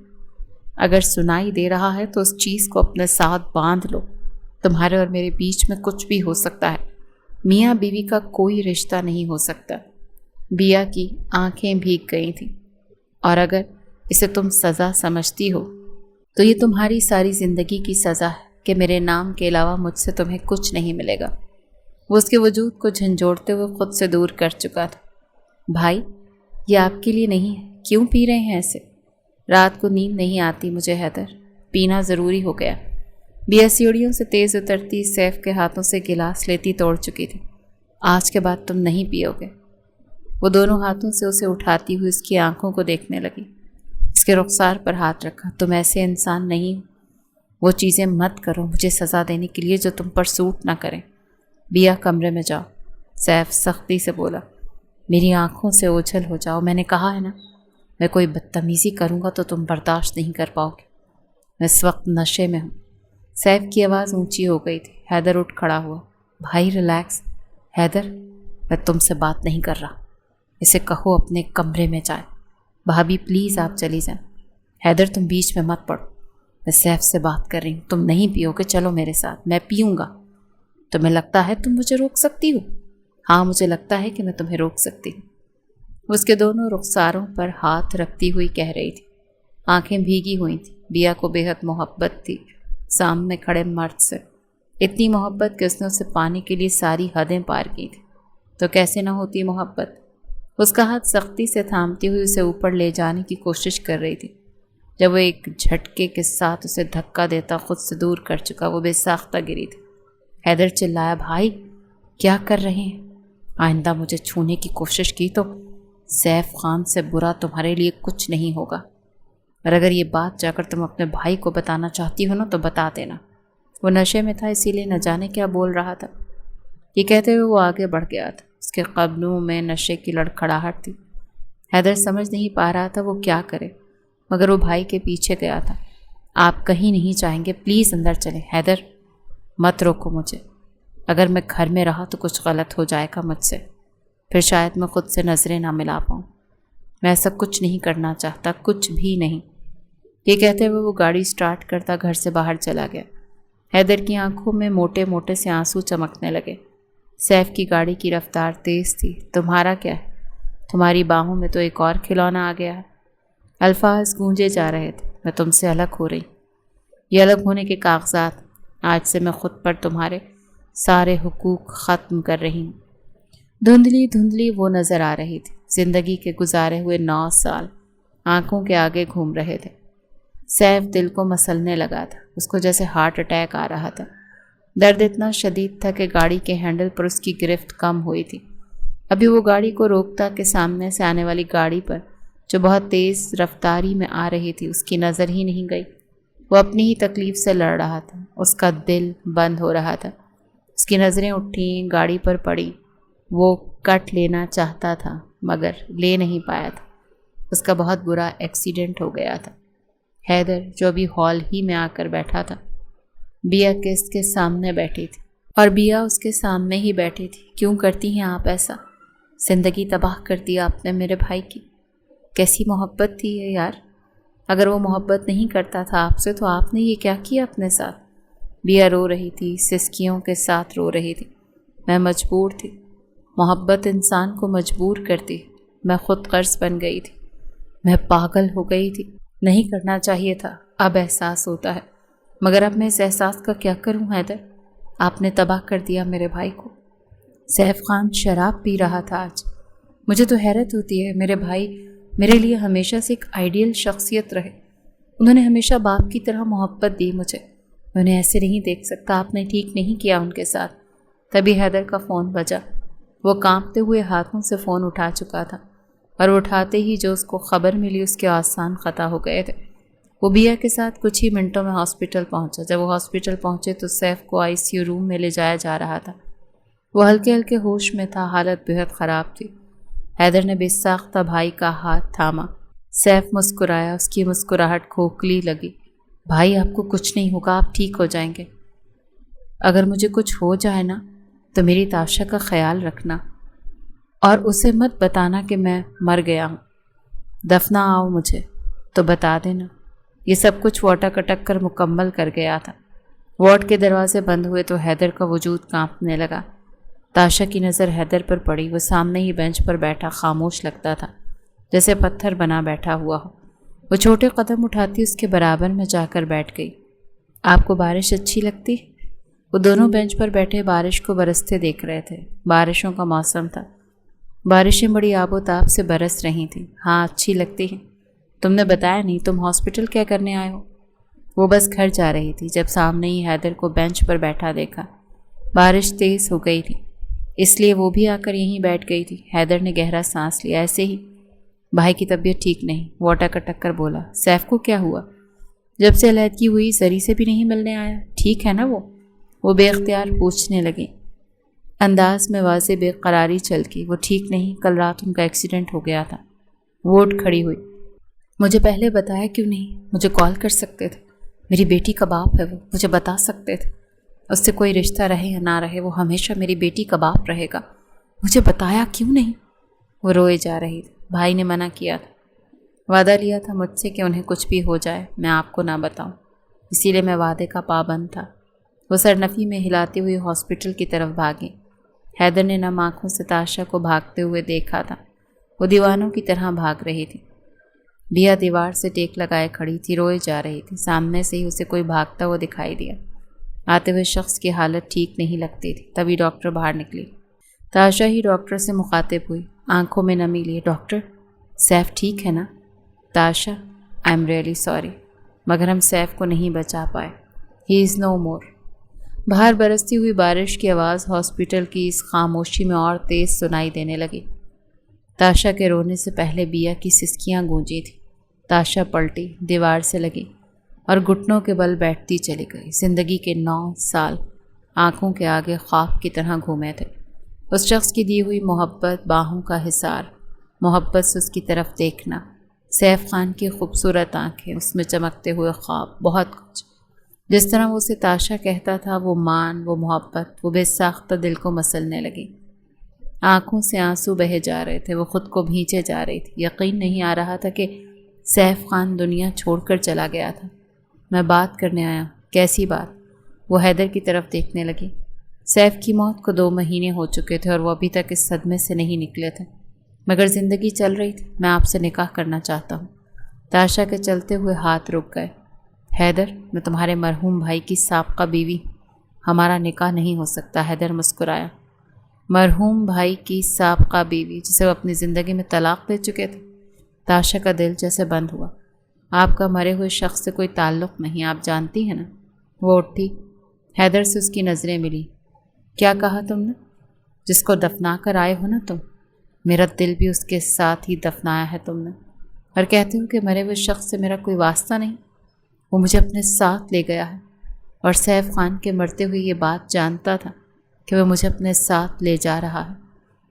اگر سنائی دے رہا ہے تو اس چیز کو اپنے ساتھ باندھ لو۔ تمہارے اور میرے بیچ میں کچھ بھی ہو سکتا ہے، میاں بیوی کا کوئی رشتہ نہیں ہو سکتا۔ بیا کی آنکھیں بھیگ گئی تھیں۔ اور اگر اسے تم سزا سمجھتی ہو تو یہ تمہاری ساری زندگی کی سزا ہے کہ میرے نام کے علاوہ مجھ سے تمہیں کچھ نہیں ملے گا۔ وہ اس کے وجود کو جھنجھوڑتے ہوئے خود سے دور کر چکا تھا۔ بھائی یہ آپ کے لیے نہیں ہے، کیوں پی رہے ہیں ایسے؟ رات کو نیند نہیں آتی مجھے حیدر، پینا ضروری ہو گیا۔ بیا سیڑھیوں سے تیز اترتی سیف کے ہاتھوں سے گلاس لیتی توڑ چکی تھی۔ آج کے بعد تم نہیں پیو گے۔ وہ دونوں ہاتھوں سے اسے اٹھاتی ہوئی اس کی آنکھوں کو دیکھنے لگی، اس کے رخسار پر ہاتھ رکھا۔ تم ایسے انسان نہیں ہو، وہ چیزیں مت کرو مجھے سزا دینے کے لیے جو تم پر سوٹ نہ کریں۔ بیا کمرے میں جاؤ، سیف سختی سے بولا۔ میری آنکھوں سے اوجھل ہو جاؤ، میں نے کہا ہے نا، میں کوئی بدتمیزی کروں گا تو تم برداشت نہیں کر پاؤ گے۔ میں اس وقت نشے میں ہوں۔ سیف کی آواز اونچی ہو گئی تھی۔ حیدر اٹھ کھڑا ہوا۔ بھائی ریلیکس۔ حیدر، میں تم سے بات نہیں کر رہا، اسے کہو اپنے کمرے میں جائے۔ بھابھی پلیز آپ چلی جائیں۔ حیدر تم بیچ میں مت پڑو، میں سیف سے بات کر رہی ہوں۔ تم نہیں پیو گے، چلو میرے ساتھ، میں پیوں گا۔ تمہیں لگتا ہے تم مجھے روک سکتی ہو؟ ہاں مجھے لگتا ہے کہ میں تمہیں روک سکتی ہوں۔ اس کے دونوں رخساروں پر ہاتھ رکھتی ہوئی کہہ رہی تھی۔ آنکھیں بھیگی ہوئی تھیں۔ بیا کو بے حد محبت تھی سامنے کھڑے مرد سے، اتنی محبت کہ اس نے اسے پانے کے لیے ساری حدیں پار کی تھی۔ تو کیسے نہ ہوتی محبت؟ اس کا ہاتھ سختی سے تھامتی ہوئی اسے اوپر لے جانے کی کوشش کر رہی تھی، جب وہ ایک جھٹکے کے ساتھ اسے دھکا دیتا خود سے دور کر چکا۔ وہ بے ساختہ گری تھی۔ حیدر چلایا، بھائی کیا کر رہے ہیں؟ آئندہ مجھے چھونے کی کوشش کی تو سیف خان سے برا تمہارے لیے کچھ نہیں ہوگا، اور اگر یہ بات جا کر تم اپنے بھائی کو بتانا چاہتی ہو نا تو بتا دینا۔ وہ نشے میں تھا، اسی لیے نہ جانے کیا بول رہا تھا۔ یہ کہتے ہوئے وہ آگے بڑھ گیا تھا۔ اس کے قدموں میں نشے کی لڑکھڑاہٹ تھی۔ حیدر سمجھ نہیں پا رہا تھا وہ کیا کرے، مگر وہ بھائی کے پیچھے گیا تھا۔ آپ کہیں نہیں جائیں گے، پلیز اندر چلیں۔ حیدر مت روکو مجھے، اگر میں گھر میں رہا تو کچھ غلط ہو جائے گا مجھ سے، پھر شاید میں خود سے نظریں نہ ملا پاؤں۔ میں ایسا کچھ نہیں کرنا چاہتا، کچھ بھی نہیں۔ یہ کہتے ہوئے وہ گاڑی سٹارٹ کرتا گھر سے باہر چلا گیا۔ حیدر کی آنکھوں میں موٹے موٹے سے آنسو چمکنے لگے۔ سیف کی گاڑی کی رفتار تیز تھی۔ تمہارا کیا ہے؟ تمہاری باہوں میں تو ایک اور کھلونا آ گیا ہے۔ الفاظ گونجے جا رہے تھے۔ میں تم سے الگ ہو رہی، یہ الگ ہونے کے کاغذات، آج سے میں خود پر تمہارے سارے حقوق ختم کر رہی ہوں۔ دھندلی دھندلی وہ نظر آ رہی تھی۔ زندگی کے گزارے ہوئے 9 سال آنکھوں کے آگے گھوم رہے تھے۔ سیف دل کو مسلنے لگا تھا، اس کو جیسے ہارٹ اٹیک آ رہا تھا۔ درد اتنا شدید تھا کہ گاڑی کے ہینڈل پر اس کی گرفت کم ہوئی تھی۔ ابھی وہ گاڑی کو روکتا کہ سامنے سے آنے والی گاڑی پر جو بہت تیز رفتاری میں آ رہی تھی اس کی نظر ہی نہیں گئی۔ وہ اپنی ہی تکلیف سے لڑ رہا تھا، اس کا دل بند ہو رہا تھا۔ اس کی نظریں اٹھیں، گاڑی پر پڑی۔ وہ کٹ لینا چاہتا تھا مگر لے نہیں پایا تھا۔ اس کا بہت برا ایکسیڈنٹ ہو گیا تھا۔ حیدر جو ابھی ہال ہی میں آ کر بیٹھا تھا، بیا کس کے سامنے بیٹھی تھی اور بیا اس کے سامنے ہی بیٹھی تھی۔ کیوں کرتی ہیں آپ ایسا؟ زندگی تباہ کر دی آپ نے میرے بھائی کی۔ کیسی محبت تھی یہ یار؟ اگر وہ محبت نہیں کرتا تھا آپ سے تو آپ نے یہ کیا کیا اپنے ساتھ؟ بیا رو رہی تھی، سسکیوں کے ساتھ رو رہی تھی۔ میں مجبور تھی، محبت انسان کو مجبور کرتی ہے۔ میں خود غرض بن گئی تھی، میں پاگل ہو گئی تھی۔ نہیں کرنا چاہیے تھا، اب احساس ہوتا ہے، مگر اب میں اس احساس کا کیا کروں حیدر؟ آپ نے تباہ کر دیا میرے بھائی کو۔ سیف خان شراب پی رہا تھا آج۔ مجھے تو حیرت ہوتی ہے، میرے بھائی میرے لیے ہمیشہ سے ایک آئیڈیل شخصیت رہے۔ انہوں نے ہمیشہ باپ کی طرح محبت دی مجھے۔ میں انہیں ایسے نہیں دیکھ سکتا، آپ نے ٹھیک نہیں کیا ان کے ساتھ۔ تبھی حیدر کا فون بجا۔ وہ کانپتے ہوئے ہاتھوں سے فون اٹھا چکا تھا، اور اٹھاتے ہی جو اس کو خبر ملی اس کے آسان خطا ہو گئے تھے۔ وہ بیا کے ساتھ کچھ ہی منٹوں میں ہاسپٹل پہنچا۔ جب وہ ہاسپٹل پہنچے تو سیف کو ICU روم میں لے جایا جا رہا تھا۔ وہ ہلکے ہلکے ہوش میں تھا، حالت بہت خراب تھی۔ حیدر نے بے ساختہ بھائی کا ہاتھ تھاما۔ سیف مسکرایا، اس کی مسکراہٹ کھوکھلی لگی۔ بھائی آپ کو کچھ نہیں ہوگا، آپ ٹھیک ہو جائیں گے۔ اگر مجھے کچھ ہو جائے نا تو میری تاشا کا خیال رکھنا، اور اسے مت بتانا کہ میں مر گیا ہوں۔ دفنا آؤ مجھے تو بتا دینا۔ یہ سب کچھ وہ اٹک اٹک کر مکمل کر گیا تھا۔ وارڈ کے دروازے بند ہوئے تو حیدر کا وجود کانپنے لگا۔ تاشا کی نظر حیدر پر پڑی۔ وہ سامنے ہی بینچ پر بیٹھا خاموش لگتا تھا، جیسے پتھر بنا بیٹھا ہوا ہو۔ وہ چھوٹے قدم اٹھاتی اس کے برابر میں جا کر بیٹھ گئی۔ آپ کو بارش اچھی لگتی؟ وہ دونوں بینچ پر بیٹھے بارش کو برستے دیکھ رہے تھے۔ بارشوں کا موسم تھا، بارشیں بڑی آب و تاب سے برس رہی تھیں۔ ہاں اچھی لگتی ہیں۔ تم نے بتایا نہیں، تم ہاسپٹل کیا کرنے آئے ہو؟ وہ بس گھر جا رہی تھی جب سامنے ہی حیدر کو بینچ پر بیٹھا دیکھا۔ بارش تیز ہو گئی تھی، اس لیے وہ بھی آ کر یہیں بیٹھ گئی تھی۔ حیدر نے گہرا سانس لیا۔ ایسے ہی بھائی کی طبیعت ٹھیک نہیں، وہ اٹک اٹک کر بولا۔ سیف کو کیا ہوا؟ جب سے علیحدگی ہوئی زری سے بھی نہیں ملنے آیا، ٹھیک ہے نا وہ بے اختیار پوچھنے لگی۔ انداز میں واضح بے قراری چلکی۔ وہ ٹھیک نہیں، کل رات ان کا ایکسیڈنٹ ہو گیا تھا۔ وہ اٹھ کھڑی ہوئی۔ مجھے پہلے بتایا کیوں نہیں؟ مجھے کال کر سکتے تھے، میری بیٹی کا باپ ہے وہ، مجھے بتا سکتے تھے۔ اس سے کوئی رشتہ رہے یا نہ رہے، وہ ہمیشہ میری بیٹی کا باپ رہے گا، مجھے بتایا کیوں نہیں؟ وہ روئے جا رہی تھی۔ بھائی نے منع کیا تھا، وعدہ لیا تھا مجھ سے کہ انہیں کچھ بھی ہو جائے میں آپ کو نہ بتاؤں، اسی لیے میں وعدے کا پابند تھا۔ وہ سرنفی میں ہلاتے ہوئے ہاسپٹل کی طرف بھاگی۔ حیدر نے نم آنکھوں سے تاشا کو بھاگتے ہوئے دیکھا تھا۔ وہ دیوانوں کی طرح بھاگ رہی تھی۔ بیا دیوار سے ٹیک لگائے کھڑی تھی، روئے جا رہی تھی۔ سامنے سے ہی اسے کوئی بھاگتا ہوا دکھائی دیا۔ آتے ہوئے شخص کی حالت ٹھیک نہیں لگتی تھی۔ تبھی ڈاکٹر باہر نکلی۔ تاشا ہی ڈاکٹر سے مخاطب ہوئی، آنکھوں میں نمی لیے۔ ڈاکٹر، سیف ٹھیک ہے نا؟ تاشا، آئی ایم ریئلی سوری، مگر ہم سیف کو نہیں بچا پائے، ہی از نو مور۔ باہر برستی ہوئی بارش کی آواز ہاسپٹل کی اس خاموشی میں اور تیز سنائی دینے لگی۔ تاشا کے رونے سے پہلے بیا کی سسکیاں گونجی تھیں۔ تاشا پلٹی، دیوار سے لگی اور گھٹنوں کے بل بیٹھتی چلی گئی۔ زندگی کے 9 سال آنکھوں کے آگے خواب کی طرح گھومے تھے۔ اس شخص کی دی ہوئی محبت، باہوں کا حصار، محبت سے اس کی طرف دیکھنا، سیف خان کی خوبصورت آنکھیں، اس میں چمکتے ہوئے خواب، بہت کچھ۔ جس طرح وہ اسے تاشا کہتا تھا، وہ مان، وہ محبت، وہ بے ساختہ دل کو مسلنے لگی۔ آنکھوں سے آنسو بہے جا رہے تھے، وہ خود کو بھینچے جا رہی تھی۔ یقین نہیں آ رہا تھا کہ سیف خان دنیا چھوڑ کر چلا گیا تھا۔ میں بات کرنے آیا۔ کیسی بات؟ وہ حیدر کی طرف دیکھنے لگی۔ سیف کی موت کو 2 مہینے ہو چکے تھے اور وہ ابھی تک اس صدمے سے نہیں نکلے تھے، مگر زندگی چل رہی تھی۔ میں آپ سے نکاح کرنا چاہتا ہوں۔ تاشا کے چلتے ہوئے ہاتھ رک گئے۔ حیدر، میں تمہارے مرحوم بھائی کی سابقہ بیوی، ہمارا نکاح نہیں ہو سکتا۔ حیدر مسکرایا۔ مرحوم بھائی کی سابقہ بیوی، جسے وہ اپنی زندگی میں طلاق دے چکے تھے؟ تاشا کا دل جیسے بند ہوا۔ آپ کا مرے ہوئے شخص سے کوئی تعلق نہیں، آپ جانتی ہیں نا؟ وہ اٹھی۔ حیدر سے اس کی نظریں ملی۔ کیا کہا تم نے؟ جس کو دفنا کر آئے ہو نا تم، میرا دل بھی اس کے ساتھ ہی دفنایا ہے تم نے، اور کہتے ہو کہ مرے ہوئے شخص سے میرا کوئی واسطہ نہیں؟ وہ مجھے اپنے ساتھ لے گیا ہے، اور سیف خان کے مرتے ہوئے یہ بات جانتا تھا کہ وہ مجھے اپنے ساتھ لے جا رہا ہے۔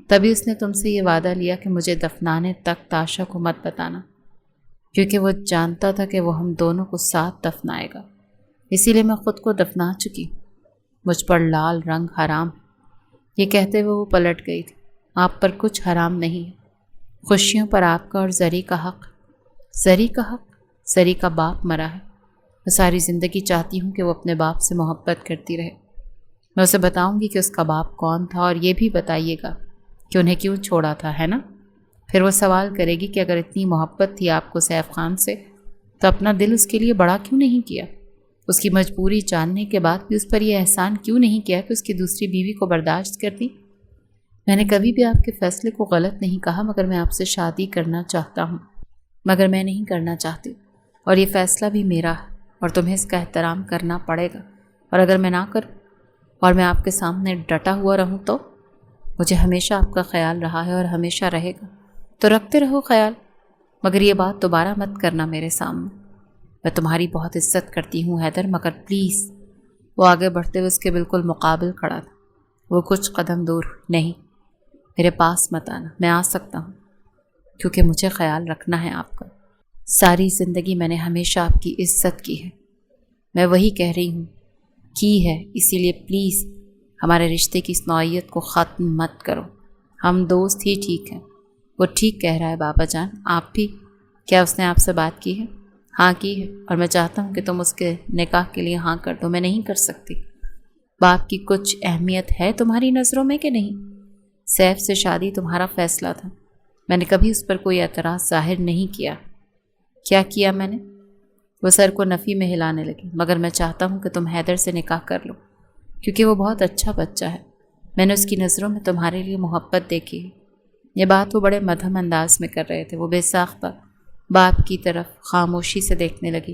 تبھی اس نے تم سے یہ وعدہ لیا کہ مجھے دفنانے تک تاشا کو مت بتانا، کیونکہ وہ جانتا تھا کہ وہ ہم دونوں کو ساتھ دفنائے گا۔ اسی لیے میں خود کو دفنا چکی۔ مجھ پر لال رنگ حرام ہے۔ یہ کہتے ہوئے وہ پلٹ گئی تھی۔ آپ پر کچھ حرام نہیں ہے، خوشیوں پر آپ کا اور زری کا حق۔ زری کا حق؟ زری کا باپ مرا ہے۔ میں ساری زندگی چاہتی ہوں کہ وہ اپنے باپ سے محبت کرتی رہے۔ میں اسے بتاؤں گی کہ اس کا باپ کون تھا، اور یہ بھی بتائیے گا کہ انہیں کیوں چھوڑا تھا، ہے نا؟ پھر وہ سوال کرے گی کہ اگر اتنی محبت تھی آپ کو سیف خان سے، تو اپنا دل اس کے لیے بڑا کیوں نہیں کیا؟ اس کی مجبوری جاننے کے بعد بھی اس پر یہ احسان کیوں نہیں کیا کہ اس کی دوسری بیوی کو برداشت کر دی؟ میں نے کبھی بھی آپ کے فیصلے کو غلط نہیں کہا، مگر میں آپ سے شادی کرنا چاہتا ہوں، مگر میں نہیں کرنا چاہتی، اور یہ فیصلہ بھی میرا ہے، اور تمہیں اس کا احترام کرنا پڑے گا۔ اور اگر میں نہ کروں اور میں آپ کے سامنے ڈٹا ہوا رہوں تو؟ مجھے ہمیشہ آپ کا خیال رہا ہے اور ہمیشہ رہے گا، تو رکھتے رہو خیال، مگر یہ بات دوبارہ مت کرنا میرے سامنے۔ میں تمہاری بہت عزت کرتی ہوں حیدر، مگر پلیز۔ وہ آگے بڑھتے ہوئے اس کے بالکل مقابل کھڑا تھا۔ وہ کچھ قدم دور۔ نہیں، میرے پاس مت آنا، میں آ سکتا ہوں، کیونکہ مجھے خیال رکھنا ہے آپ کا۔ ساری زندگی میں نے ہمیشہ آپ کی عزت کی ہے، میں وہی کہہ رہی ہوں، کی ہے، اسی لیے پلیز ہمارے رشتے کی اس نوعیت کو ختم مت کرو۔ ہم دوست ہی ٹھیک ہیں۔ وہ ٹھیک کہہ رہا ہے بابا جان، آپ بھی۔ کیا اس نے آپ سے بات کی ہے؟ ہاں کی ہے، اور میں چاہتا ہوں کہ تم اس کے نکاح کے لیے ہاں کر دو۔ میں نہیں کر سکتی۔ باپ کی کچھ اہمیت ہے تمہاری نظروں میں کہ نہیں؟ سیف سے شادی تمہارا فیصلہ تھا، میں نے کبھی اس پر کوئی اعتراض ظاہر نہیں کیا۔ کیا کیا میں نے؟ وہ سر کو نفی میں ہلانے لگی۔ مگر میں چاہتا ہوں کہ تم حیدر سے نکاح کر لو، کیونکہ وہ بہت اچھا بچہ ہے۔ میں نے اس کی نظروں میں تمہارے لیے محبت دیکھی ہے۔ یہ بات وہ بڑے مدھم انداز میں کر رہے تھے۔ وہ بے ساختہ باپ کی طرف خاموشی سے دیکھنے لگی۔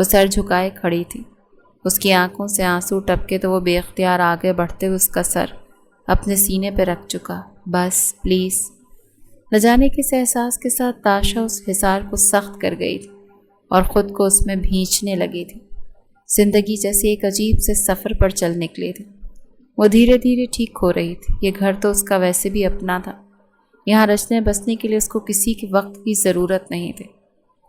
وہ سر جھکائے کھڑی تھی، اس کی آنکھوں سے آنسو ٹپکے تو وہ بے اختیار آگے بڑھتے ہوئے اس کا سر اپنے سینے پہ رکھ چکا۔ بس پلیز۔ نہ جانے کس احساس کے ساتھ تاشا اس حصار کو سخت کر گئی تھی اور خود کو اس میں بھینچنے لگی تھی۔ زندگی جیسے ایک عجیب سے سفر پر چل نکلی تھی۔ وہ دھیرے دھیرے ٹھیک ہو رہی تھی۔ یہ گھر تو اس کا ویسے بھی اپنا تھا، یہاں رچنے بسنے کے لیے اس کو کسی کے وقت کی ضرورت نہیں تھی۔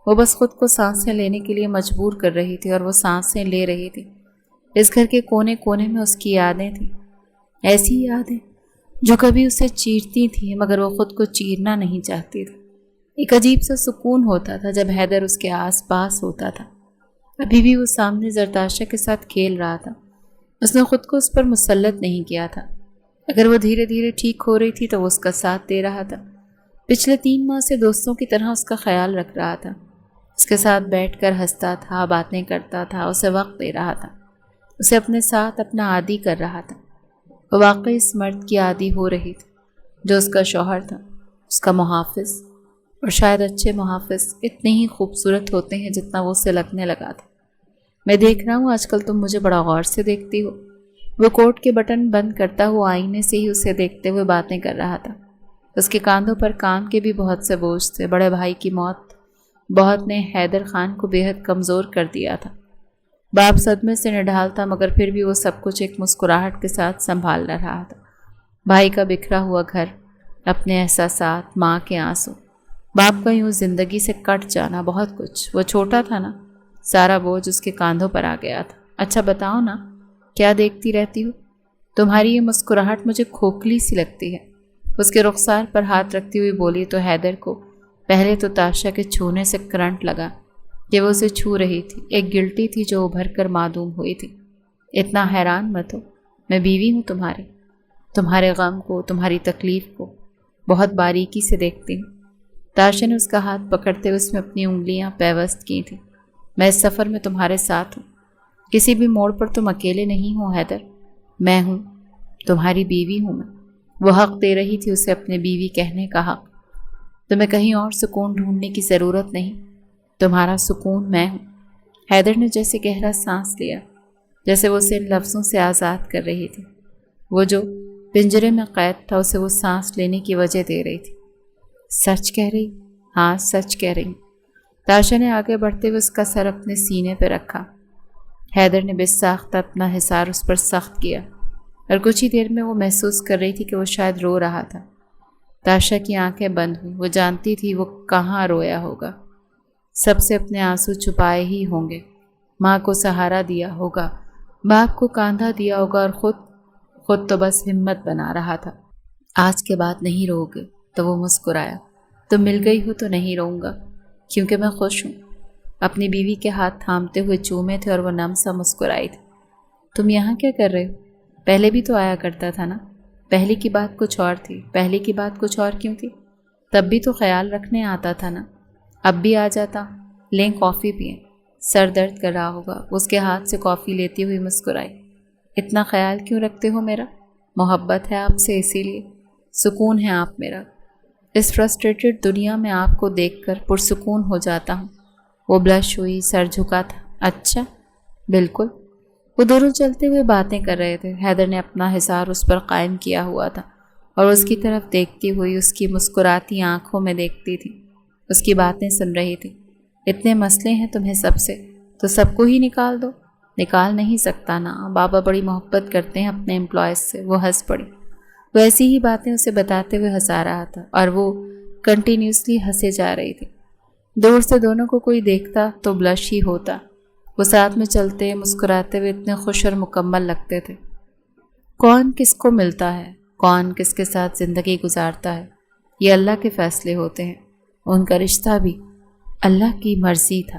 وہ بس خود کو سانسیں لینے کے لیے مجبور کر رہی تھی اور وہ سانسیں لے رہی تھی۔ اس گھر کے کونے کونے میں اس کی یادیں تھیں، ایسی یادیں جو کبھی اسے چیرتی تھیں مگر وہ خود کو چیرنا نہیں چاہتی تھی۔ ایک عجیب سا سکون ہوتا تھا جب حیدر اس کے آس پاس ہوتا تھا۔ ابھی بھی وہ سامنے زرتاشا کے ساتھ کھیل رہا تھا، اس نے خود کو اس پر مسلط نہیں کیا تھا۔ اگر وہ دھیرے دھیرے ٹھیک ہو رہی تھی تو وہ اس کا ساتھ دے رہا تھا۔ پچھلے 3 ماہ سے دوستوں کی طرح اس کا خیال رکھ رہا تھا، اس کے ساتھ بیٹھ کر ہنستا تھا، باتیں کرتا تھا، اسے وقت دے رہا تھا، اسے اپنے ساتھ اپنا عادی کر رہا تھا۔ وہ واقعی اس مرد کی عادی ہو رہی تھی جو اس کا شوہر تھا، اس کا محافظ، اور شاید اچھے محافظ اتنے ہی خوبصورت ہوتے ہیں جتنا وہ اسے لگنے لگا تھا۔ میں دیکھ رہا ہوں آج کل تم مجھے بڑا غور سے دیکھتی ہو۔ وہ کوٹ کے بٹن بند کرتا ہوا آئینے سے ہی اسے دیکھتے ہوئے باتیں کر رہا تھا۔ اس کے کاندھوں پر کام کے بھی بہت سے بوجھ تھے۔ بڑے بھائی کی موت بہت نے حیدر خان کو بے حد کمزور کر دیا تھا۔ باپ صدمے سے نڈھال تھا مگر پھر بھی وہ سب کچھ ایک مسکراہٹ کے ساتھ سنبھال رہا تھا۔ بھائی کا بکھرا ہوا گھر، اپنے احساسات، ماں کے آنسو، باپ کا یوں زندگی سے کٹ جانا، بہت کچھ۔ وہ چھوٹا تھا نا، سارا بوجھ اس کے کاندھوں پر آ گیا تھا۔ اچھا بتاؤ نا، کیا دیکھتی رہتی ہو؟ تمہاری یہ مسکراہٹ مجھے کھوکھلی سی لگتی ہے۔ اس کے رخسار پر ہاتھ رکھتی ہوئی بولی تو حیدر کو پہلے تو تاشا کے چھونے سے کرنٹ لگا کہ وہ اسے چھو رہی تھی۔ ایک گلٹی تھی جو ابھر کر معدوم ہوئی تھی۔ اتنا حیران مت ہو، میں بیوی ہوں تمہاری، تمہارے غم کو، تمہاری تکلیف کو بہت باریکی سے دیکھتی ہوں۔ تاشا نے اس کا ہاتھ پکڑتے ہوئے اس میں اپنی انگلیاں پیوست کی تھیں۔ میں اس سفر میں تمہارے ساتھ ہوں، کسی بھی موڑ پر تم اکیلے نہیں ہو حیدر، میں ہوں، تمہاری بیوی ہوں میں۔ وہ حق دے رہی تھی اسے اپنے بیوی کہنے کا حق۔ تمہیں کہیں اور سکون ڈھونڈنے کی ضرورت نہیں، تمہارا سکون میں ہوں۔ حیدر نے جیسے گہرا سانس لیا، جیسے وہ اسے ان لفظوں سے آزاد کر رہی تھی۔ وہ جو پنجرے میں قید تھا اسے وہ سانس لینے کی وجہ دے رہی تھی۔ سچ کہہ رہی؟ ہاں سچ کہہ رہی۔ تاشا نے آگے بڑھتے ہوئے اس کا سر اپنے سینے پہ رکھا۔ حیدر نے بے ساختہ اپنا حصار اس پر سخت کیا اور کچھ ہی دیر میں وہ محسوس کر رہی تھی کہ وہ شاید رو رہا تھا۔ تاشا کی آنکھیں بند ہوئیں، وہ جانتی تھی وہ کہاں رویا ہوگا، سب سے اپنے آنسو چھپائے ہی ہوں گے، ماں کو سہارا دیا ہوگا، باپ کو کاندھا دیا ہوگا اور خود تو بس ہمت بنا رہا تھا۔ آج کے بعد نہیں رو گے؟ تو وہ مسکرایا۔ تم مل گئی ہو تو نہیں رہوں گا، کیونکہ میں خوش ہوں۔ اپنی بیوی کے ہاتھ تھامتے ہوئے چومے تھے اور وہ نم سا مسکرائی تھی۔ تم یہاں کیا کر رہے ہو؟ پہلے بھی تو آیا کرتا تھا نا۔ پہلے کی بات کچھ اور تھی۔ پہلے کی بات کچھ اور کیوں تھی؟ تب بھی تو خیال رکھنے آتا تھا نا۔ اب بھی آ جاتا۔ لیں کافی پئیں، سر درد کر رہا ہوگا۔ اس کے ہاتھ سے کافی لیتی ہوئی مسکرائی۔ اتنا خیال کیوں رکھتے ہو میرا؟ محبت ہے آپ سے، اسی لیے سکون ہے آپ میرا۔ اس فرسٹریٹڈ دنیا میں آپ کو دیکھ کر پرسکون ہو جاتا ہوں۔ وہ بلش ہوئی، سر جھکا تھا۔ اچھا، بالکل۔ وہ دونوں چلتے ہوئے باتیں کر رہے تھے۔ حیدر نے اپنا حصار اس پر قائم کیا ہوا تھا اور اس کی طرف دیکھتی ہوئی اس کی مسکراتی آنکھوں میں دیکھتی تھی، اس کی باتیں سن رہی تھی۔ اتنے مسئلے ہیں تمہیں سب سے، تو سب کو ہی نکال دو۔ نکال نہیں سکتا نا، بابا بڑی محبت کرتے ہیں اپنے امپلائز سے۔ وہ ہنس پڑی۔ وہ ایسی ہی باتیں اسے بتاتے ہوئے ہنسا رہا تھا اور وہ کنٹینیوسلی ہنسے جا رہی تھی۔ دور سے دونوں کو کوئی دیکھتا تو بلش ہی ہوتا۔ وہ ساتھ میں چلتے مسکراتے ہوئے اتنے خوش اور مکمل لگتے تھے۔ کون کس کو ملتا ہے، کون کس کے ساتھ زندگی گزارتا ہے، یہ اللہ کے فیصلے ہوتے ہیں۔ ان کا رشتہ بھی اللہ کی مرضی تھا۔